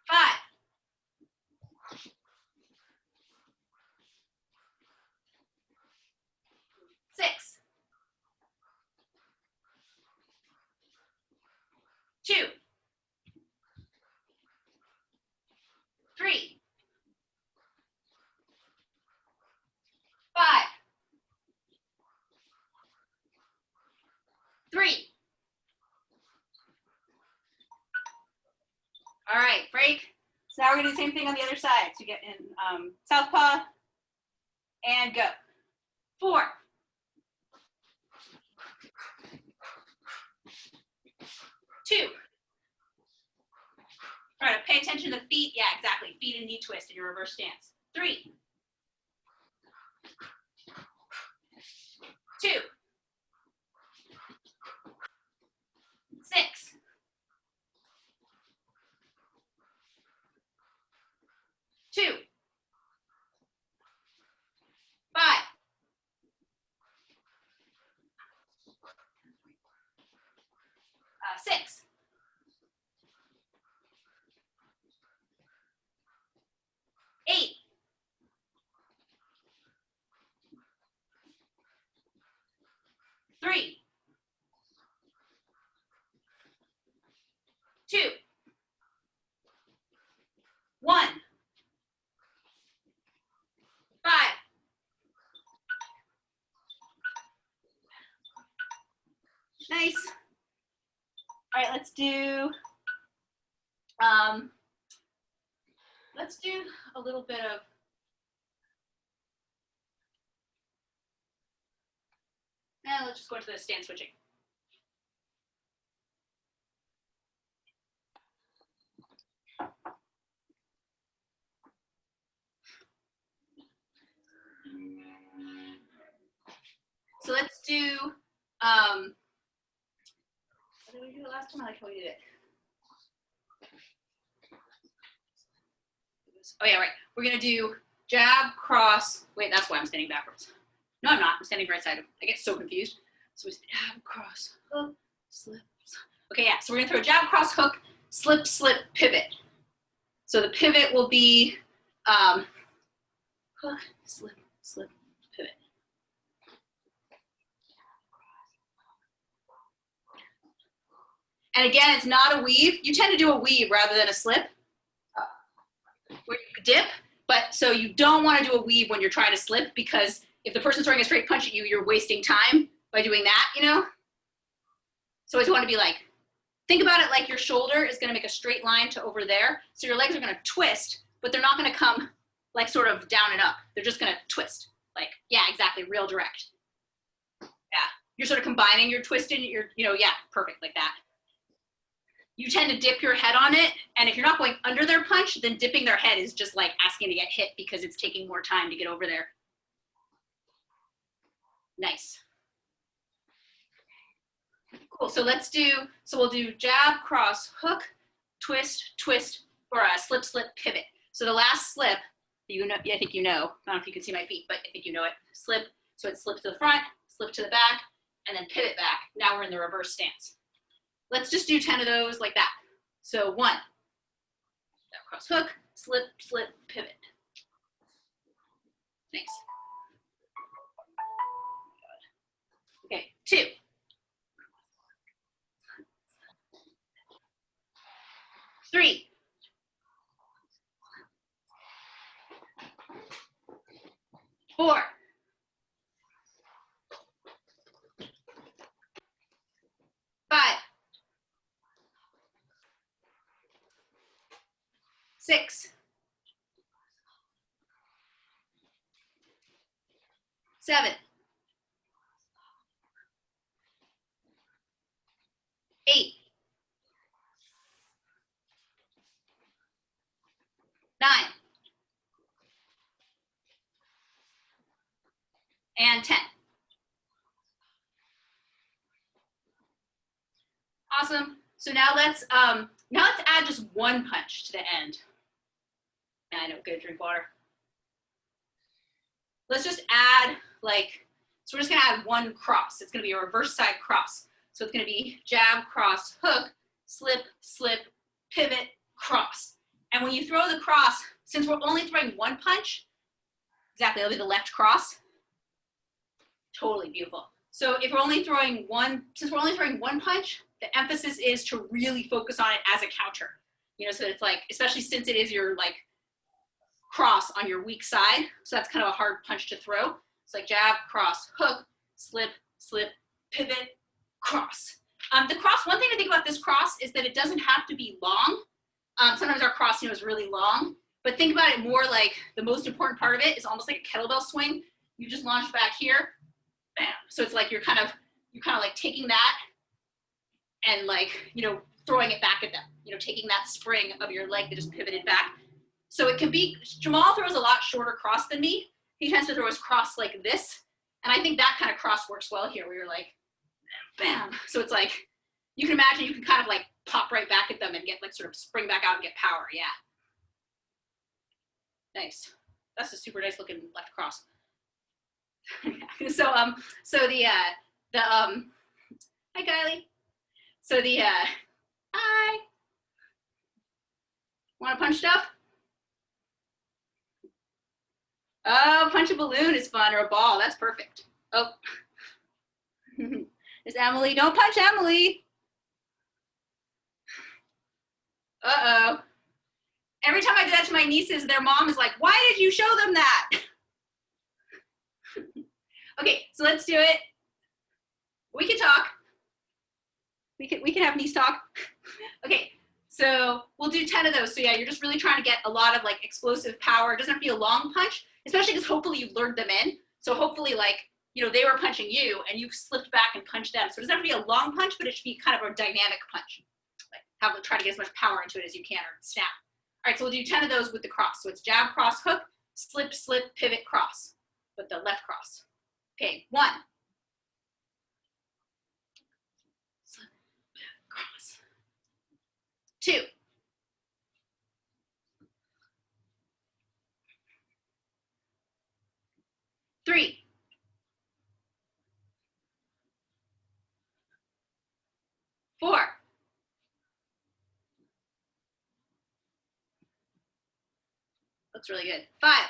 5, 6, 2, 3, 5, 3. All right, break. So now we're gonna do the same thing on the other side. So get in southpaw and go. 4, 2. All right, pay attention to the feet. Yeah, exactly. Feet and knee twist in your reverse stance. 3, 2, 6, 2, 5, 6, 8, 3, 2, 1, 5. Nice. All right, let's do a little bit of let's just go into the stance switching. So let's do what did we do last time? I like how we did it. Oh yeah, right. We're gonna do jab, cross. Wait, that's why I'm standing backwards. No, I'm not. I'm standing right side. I get so confused. So we jab, cross, hook, slip, slip. Okay, yeah. So we're gonna throw jab, cross, hook, slip, slip, pivot. So the pivot will be hook, slip, slip, And again, it's not a weave. You tend to do a weave rather than a slip, where you dip. But so you don't want to do a weave when you're trying to slip, because if the person's throwing a straight punch at you, you're wasting time by doing that, you know? So I just want to be like, think about it like your shoulder is going to make a straight line to over there. So your legs are going to twist, but they're not going to come like sort of down and up. They're just going to twist. Like, yeah, exactly, real direct. Yeah, you're sort of combining your twist and your, you know, yeah, perfect, like that. You tend to dip your head on it, and if you're not going under their punch, then dipping their head is just like asking to get hit because it's taking more time to get over there. Nice. Cool, so we'll do jab, cross, hook, twist, twist, or a slip, slip, pivot. So the last slip, you know, I think you know, I don't know if you can see my feet, but I think you know it. Slip, so it slips to the front, slip to the back, and then pivot back. Now we're in the reverse stance. Let's just do 10 of those like that. So 1, jab, cross, hook, slip, slip, pivot. Thanks. Okay, 2. 3. 4. 5. 6. 7. 8. 9. And 10. Awesome. So now let's add just one punch to the end. I know, good, drink water. Let's just add so we're just gonna add one cross. It's gonna be a reverse side cross. So it's gonna be jab, cross, hook, slip, slip, pivot, cross. And when you throw the cross, since we're only throwing one punch, exactly, it'll be the left cross. Totally beautiful. So if we're only throwing one, since we're only throwing one punch, the emphasis is to really focus on it as a counter. You know, so it's like, especially since it is your like cross on your weak side. So that's kind of a hard punch to throw. It's like jab, cross, hook, slip, slip, pivot, cross. The cross, one thing to think about this cross is that it doesn't have to be long. Sometimes our cross, you know, is really long, but think about it more like the most important part of it is almost like a kettlebell swing. You just launch back here, bam. So it's like you're kind of like taking that and like, you know, throwing it back at them, you know, taking that spring of your leg that just pivoted back. So it can be, Jamal throws a lot shorter cross than me. He tends to throw his cross like this. And I think that kind of cross works well here where you're like, bam. So it's like, you can imagine you can kind of like pop right back at them and get like sort of spring back out and get power, yeah. Nice. That's a super nice looking left cross. So hi Kylie. So hi. Want to punch stuff? Oh, punch a balloon is fun, or a ball. That's perfect. Oh, it's Emily. Don't punch Emily. Uh-oh. Every time I do that to my nieces, their mom is like, why did you show them that? Okay, so let's do it. We can talk. We can have niece talk. Okay, so we'll do 10 of those. So yeah, you're just really trying to get a lot of like explosive power. It doesn't have to be a long punch, especially because hopefully you've lured them in. So hopefully like, you know, they were punching you and you slipped back and punched them. So it doesn't have to be a long punch, but it should be kind of a dynamic punch. Like try to get as much power into it as you can, or snap. All right, so we'll do 10 of those with the cross. So it's jab, cross, hook, slip, slip, pivot, cross with the left cross. Okay, 1. Slip, pivot, cross. 2. 3. 4. 'Looks really good. 5.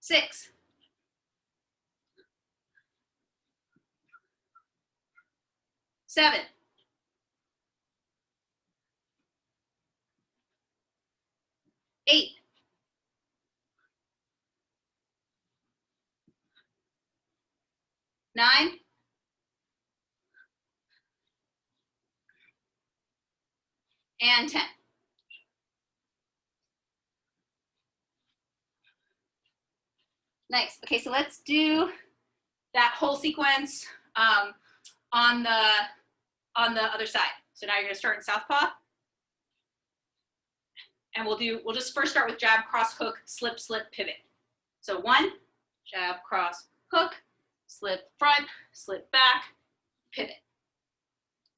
6. 7, 8, 9, and 10. Nice. Okay, so let's do that whole sequence on the other side. So now you're going to start in southpaw, and we'll just first start with jab, cross, hook, slip, slip, pivot. So 1, jab, cross, hook, slip front, slip back, pivot.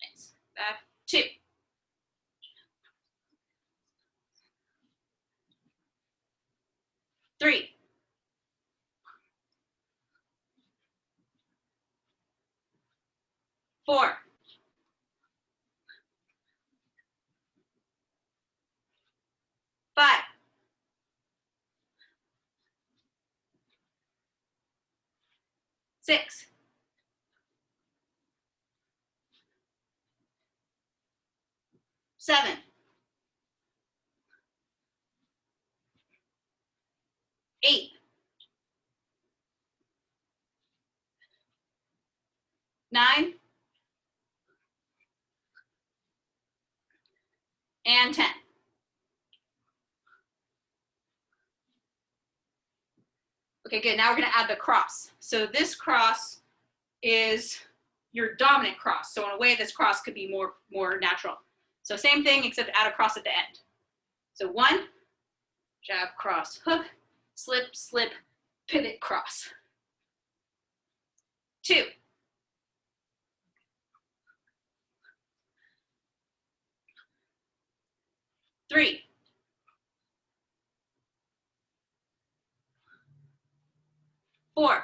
Nice. Back. 2. 3. 4. 5. 6. 7. 8. 9. And 10. Okay, good. Now we're going to add the cross. So this cross is your dominant cross. So in a way, this cross could be more natural. So same thing, except add a cross at the end. So 1, jab, cross, hook, slip, slip, pivot, cross. 2. 3. 4.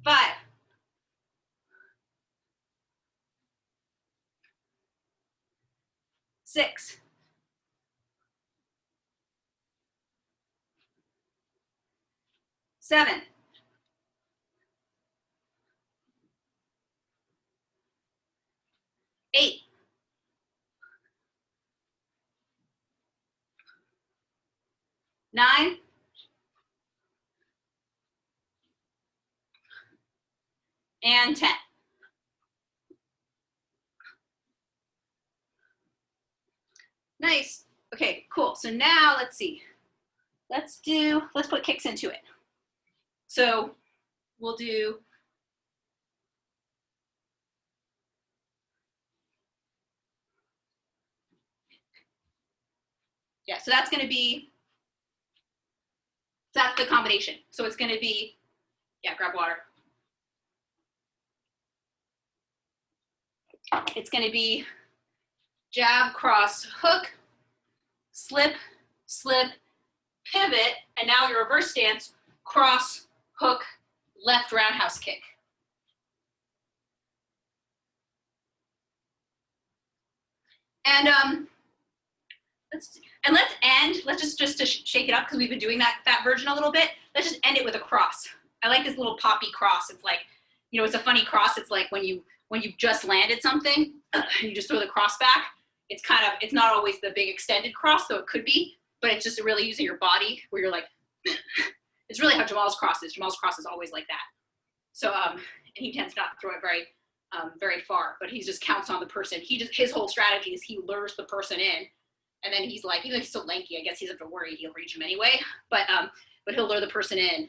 5. 6. 7. 8. 9. And 10. Nice. Okay, cool. So now let's see. Let's put kicks into it. So we'll do so that's going to be, that's the combination. So it's going to be, grab water. It's going to be jab, cross, hook, slip, slip, pivot, and now your reverse stance, cross, hook, left roundhouse kick. And let's just to shake it up, because we've been doing that version a little bit. Let's just end it with a cross. I like this little poppy cross. It's like, it's a funny cross. It's like when you just landed something and you just throw the cross back. It's not always the big extended cross, though it could be, but it's just really using your body where you're like, it's really how Jamal's cross is. Jamal's cross is always like that. So and he tends not to throw it very far, but he just counts on the person. His whole strategy is he lures the person in, and then he's like, even though he's so lanky, I guess he doesn't have to worry, he'll reach him anyway. But he'll lure the person in,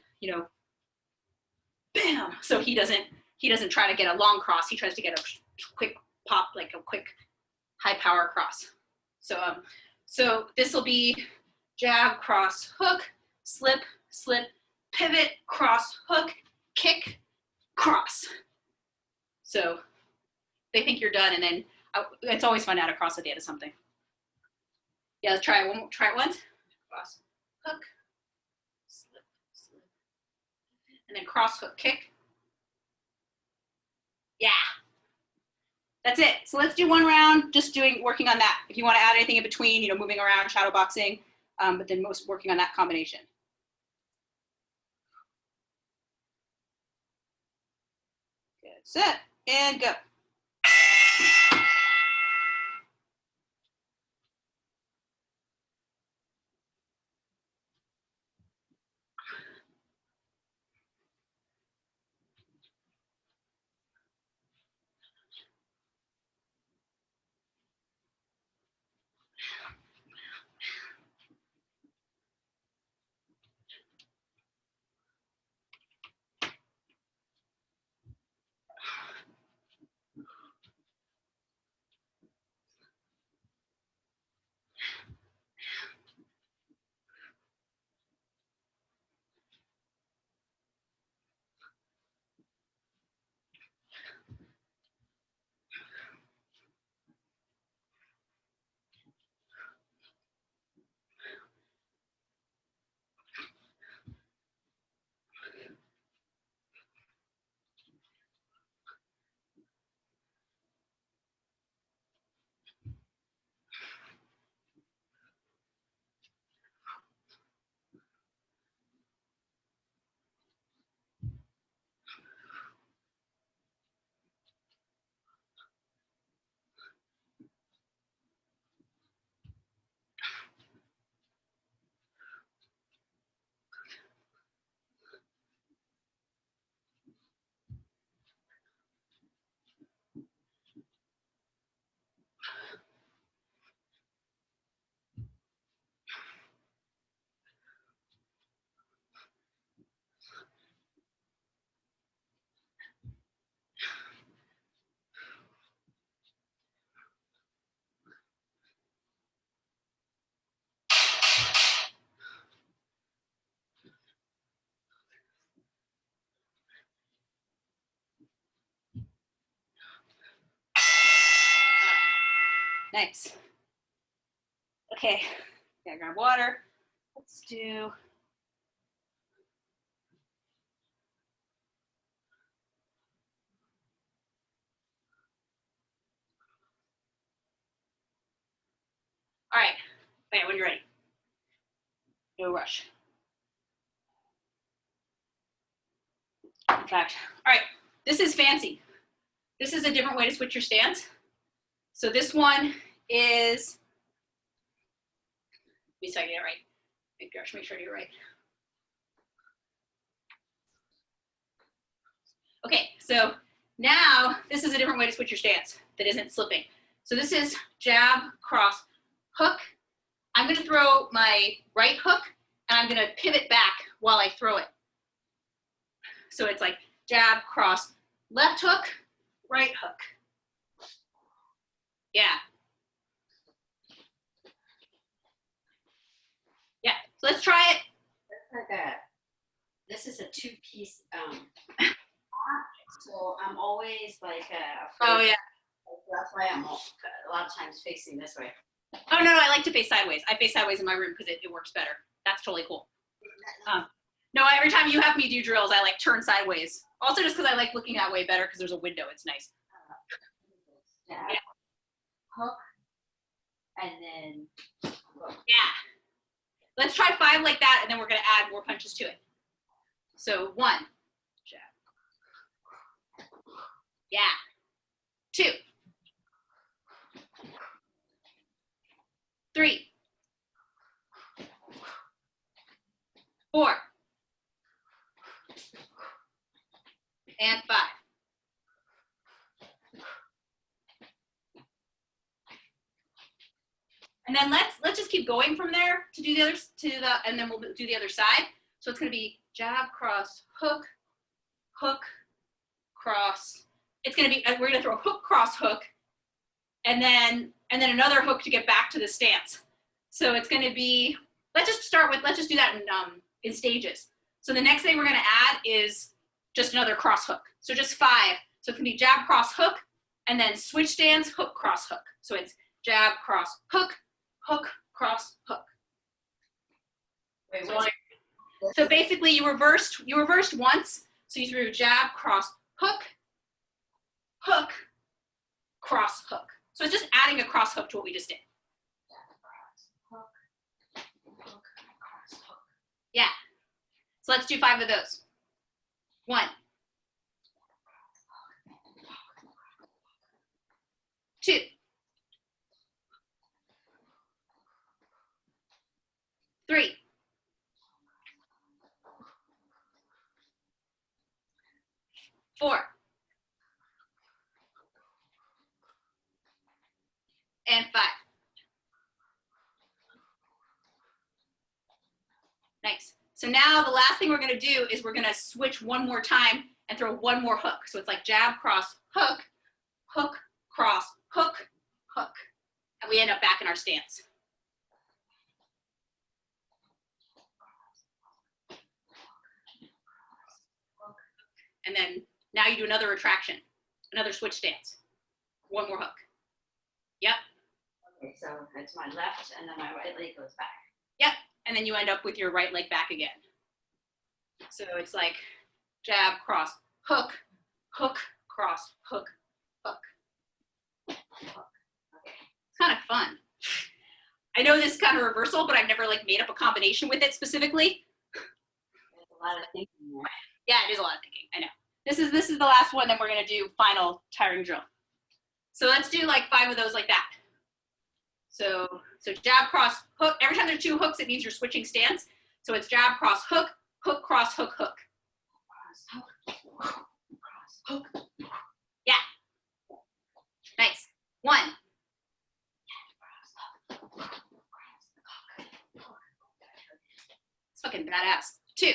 bam. So he doesn't try to get a long cross. He tries to get a quick pop, like a quick high power cross. So this will be jab, cross, hook, slip, slip, pivot, cross, hook, kick, cross. So they think you're done, and then it's always fun to add a cross at the end of something. Yeah, let's try it. Try it once. Cross, hook, slip, slip, and then cross, hook, kick. Yeah. That's it. So let's do one round, just working on that. If you want to add anything in between, moving around, shadow boxing, but then most working on that combination. set, and go. Nice. Okay, gotta grab water. Let's do. All right, wait, when you're ready. No rush. In fact, all right, this is fancy. This is a different way to switch your stance. So this one is, let me see if I get it right. Make sure you're right. Okay, so now this is a different way to switch your stance that isn't slipping. So this is jab, cross, hook. I'm gonna throw my right hook and I'm gonna pivot back while I throw it. So it's like jab, cross, left hook, right hook. Yeah. Yeah, so let's try it. This is a two-piece, so I'm always like afraid. Oh yeah. That's why I'm a lot of times facing this way. Oh no, I like to face sideways. I face sideways in my room because it works better. That's totally cool. No, every time you have me do drills, I like turn sideways. Also just because I like looking that way better because there's a window. It's nice. Yeah. Hook, and then hook. Yeah. Let's try 5 like that, and then we're gonna add more punches to it. So 1, jab. Yeah. 2, 3, 4, and 5. And then let's just keep going from there to do the other and then we'll do the other side. So it's gonna be jab, cross, hook, hook, cross. It's gonna be we're gonna throw hook, cross, hook, and then another hook to get back to the stance. So it's gonna be let's just do that in stages. So the next thing we're gonna add is just another cross hook. So just 5. So it can be jab, cross, hook, and then switch stance, hook, cross, hook. So it's jab, cross, hook, hook, cross, hook. Wait, so basically you reversed once. So you threw jab, cross, hook, hook, cross, hook. So it's just adding a cross hook to what we just did. Hook, hook, cross, hook. Yeah. So let's do 5 of those. 1, 2, 3, 4, and 5. Nice. So now the last thing we're going to do is we're going to switch one more time and throw one more hook. So it's like jab, cross, hook, hook, cross, hook, hook. And we end up back in our stance. And then now you do another retraction, another switch stance. One more hook. Yep. Okay, so it's my left and then my right leg goes back. Yep. And then you end up with your right leg back again. So it's like jab, cross, hook, hook, cross, hook, hook. Hook. Okay. It's kind of fun. I know this is kind of reversal, but I've never like made up a combination with it specifically. There's a lot of thinking there. Yeah, it is a lot of thinking. I know. This is the last one. Then we're gonna do final tiring drill. So let's do like 5 of those like that. So jab, cross, hook. Every time there's 2 hooks, it means you're switching stance. So it's jab, cross, hook, hook, cross, hook, hook. Hook. Yeah. Nice. 1. It's fucking badass. 2.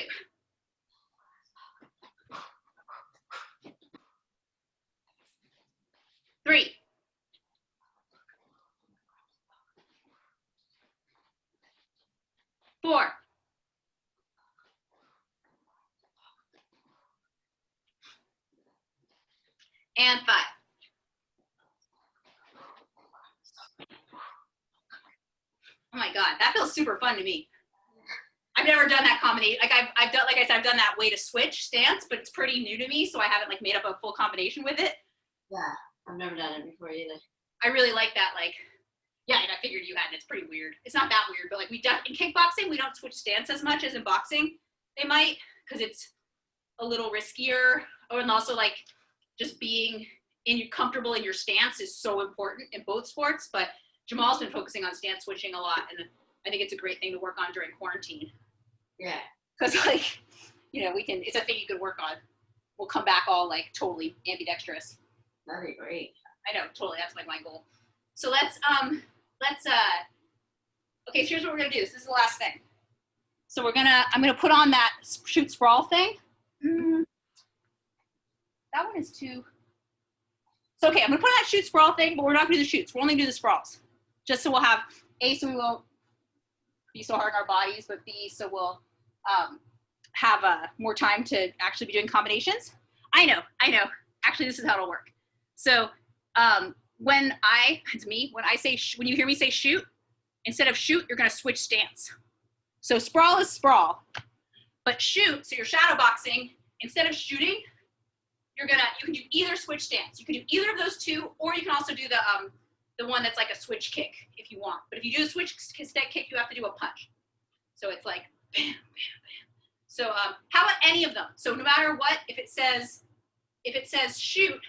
3. 4. 5. Oh my God, that feels super fun to me. I've never done that combination. Like I've done, like I said, I've done that way to switch stance, but it's pretty new to me, so I haven't like made up a full combination with it. Yeah, I've never done it before either. I really like that. Like, yeah, and I figured you hadn't. It's pretty weird. It's not that weird, but like in kickboxing, we don't switch stance as much as in boxing. They might, because it's a little riskier. Oh, and also like just being comfortable in your stance is so important in both sports. But Jamal's been focusing on stance switching a lot, and I think it's a great thing to work on during quarantine. Yeah. Because like, you know, it's a thing you could work on. We'll come back all like totally ambidextrous. That'd be great. I know, totally. That's like my goal. So okay, so here's what we're gonna do. This is the last thing. So I'm gonna put on that shoot sprawl thing. That one is too. So okay, I'm gonna put on that shoot sprawl thing, but we're not gonna do the shoots. We're only gonna do the sprawls. Just so we'll have A, so we won't be so hard on our bodies, but B, so we'll have more time to actually be doing combinations. I know. Actually, this is how it'll work. So when you hear me say shoot, instead of shoot, you're gonna switch stance. So sprawl is sprawl, but shoot, so you're shadow boxing, instead of shooting, you can do either switch stance. You can do either of those 2, or you can also do the one that's like a switch kick if you want. But if you do a switch kick, you have to do a punch. So it's like bam, bam, bam. So how about any of them? So no matter what, if it says shoot,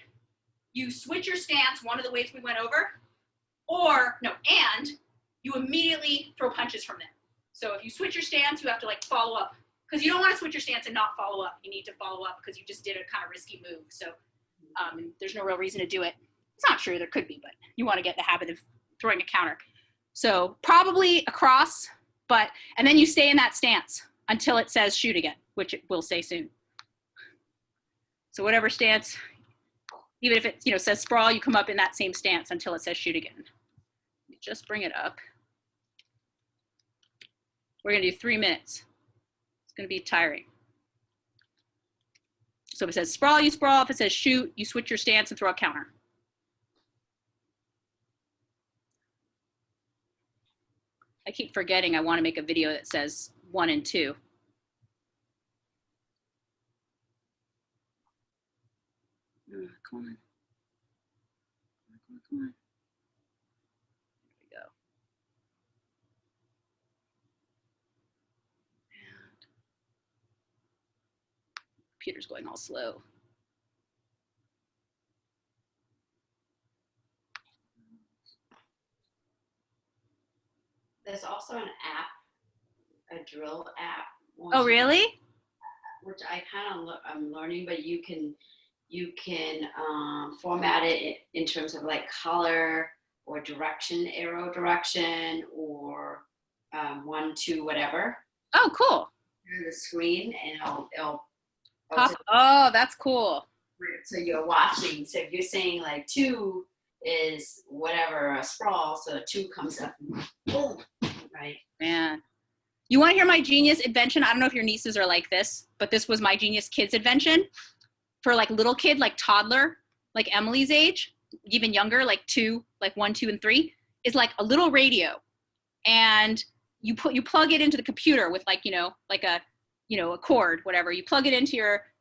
you switch your stance one of the ways we went over, and you immediately throw punches from them. So if you switch your stance, you have to like follow up, because you don't want to switch your stance and not follow up. You need to follow up because you just did a kind of risky move. So there's no real reason to do it. It's not true, there could be, but you want to get the habit of throwing a counter. So probably a cross, and then you stay in that stance until it says shoot again, which it will say soon. So whatever stance, even if it says sprawl, you come up in that same stance until it says shoot again. Just bring it up. We're gonna do 3 minutes. It's gonna be tiring. So if it says sprawl, you sprawl. If it says shoot, you switch your stance and throw a counter. I keep forgetting I want to make a video that says 1 and 2. Come on. Come on. There we go. And computer's going all slow. there's also an app, a drill app. Oh, really? Which I kind of I'm learning, but you can format it in terms of like color or direction, arrow direction, or 1, 2, whatever. Oh, cool. Through the screen, and it'll Pop. Oh, that's cool. so you're watching. So if you're saying like 2 is whatever a sprawl, so 2 comes up, and boom, right? Man. You want to hear my genius invention? I don't know if your nieces are like this, but this was my genius kids invention for like little kid, like toddler, like Emily's age, even younger, like 2, like 1, 2, and 3, is like a little radio. And you plug it into the computer with like, like a cord, whatever. You plug it into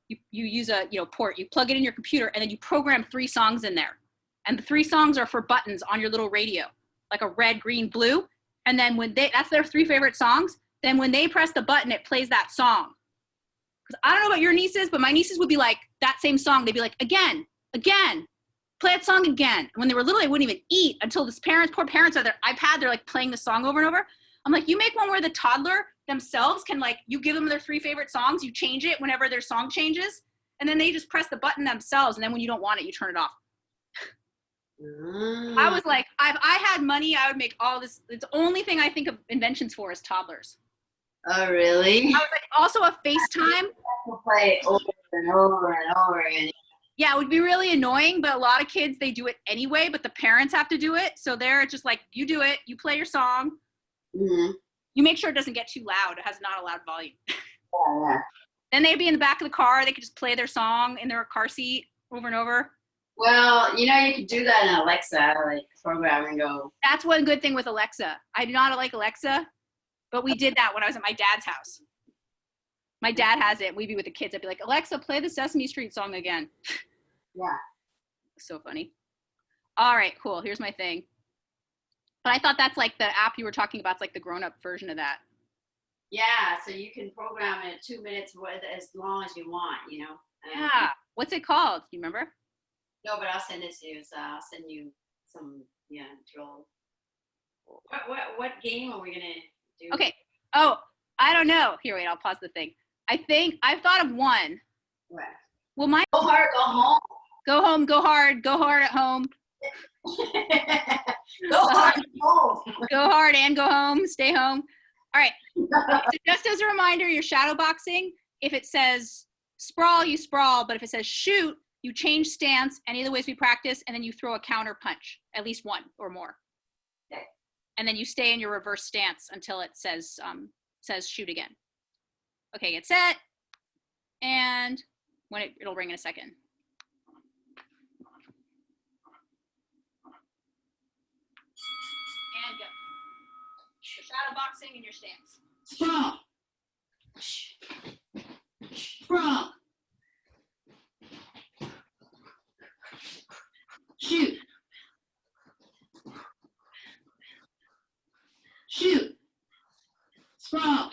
you use a, port, you plug it in your computer, and then you program 3 songs in there. And the 3 songs are for buttons on your little radio, like a red, green, blue. And then that's their 3 favorite songs. Then when they press the button, it plays that song. Because I don't know about your nieces, but my nieces would be like, that same song, they'd be like, again, play that song again. And when they were little, they wouldn't even eat until poor parents on their iPad, they're like playing the song over and over. I'm like, you make one where the toddler themselves can like, you give them their 3 favorite songs, you change it whenever their song changes, and then they just press the button themselves, and then when you don't want it, you turn it off. I was like, if I had money, I would make all this. It's the only thing I think of inventions for is toddlers. Oh, really? I was like, also a FaceTime. Play over and over and over again. Yeah, it would be really annoying, but a lot of kids, they do it anyway, but the parents have to do it. So they're just like, you do it, you play your song. Mm-hmm. You make sure it doesn't get too loud. It has not a loud volume. Yeah. Then they'd be in the back of the car. They could just play their song in their car seat over and over. Well, you could do that in Alexa, like program and go. That's one good thing with Alexa. I do not like Alexa, but we did that when I was at my dad's house. My dad has it. We'd be with the kids. I'd be like, Alexa, play the Sesame Street song again. Yeah. So funny. All right, cool. Here's my thing. But I thought that's like the app you were talking about. It's like the grown-up version of that. Yeah, so you can program it 2 minutes with as long as you want, Yeah. What's it called? Do you remember? No, but I'll send it to you. So I'll send you some, drill. What game are we gonna do? Okay. Oh, I don't know. Here, wait. I'll pause the thing. I've thought of one. What? Well, Go hard, go home. Go home, go hard at home. Go hard, go home. Go hard and go home. Stay home. All right. So just as a reminder, you're shadow boxing. If it says sprawl, you sprawl. But if it says shoot, you change stance, any of the ways we practice, and then you throw a counter punch, at least one or more. Okay. And then you stay in your reverse stance until it says shoot again. Okay, get set. And when it'll ring in a second. And go. Your shadow boxing and your stance. Sprawl. Sprawl. Shoot. Shoot. Sprawl.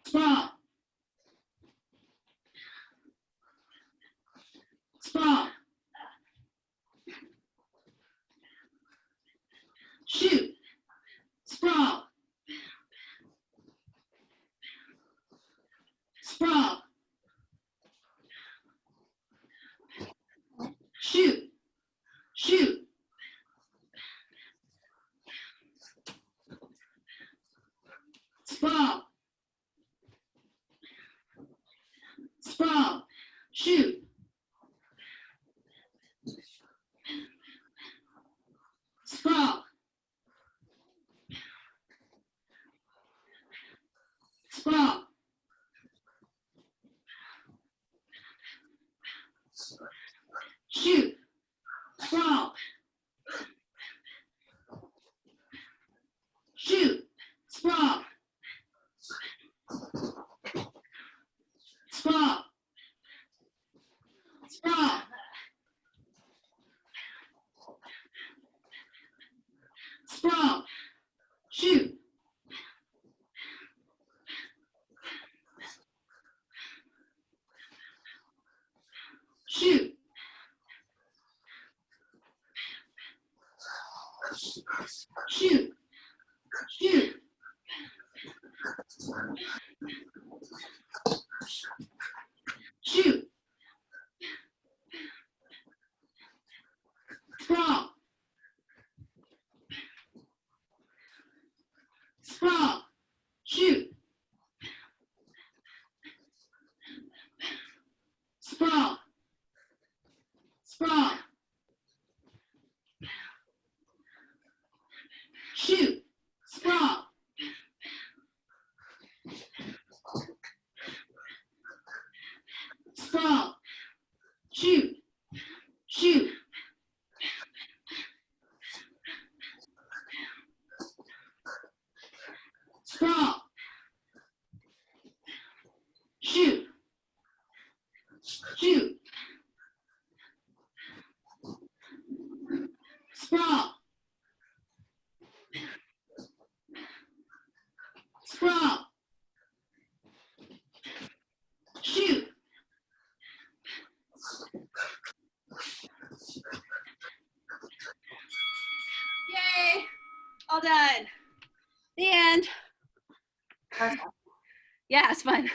Sprawl. Sprawl. Shoot. Sprawl. Sprawl. Shoot. Shoot. Sprawl. Sprawl. Shoot. Sprawl. Sprawl. Shoot. Sprawl. Shoot. Sprawl. Sprawl. Sprawl. Sprawl. Shoot. Sprawl. Sprawl. Shoot. Yay! All done. The end. Yeah, it's fun.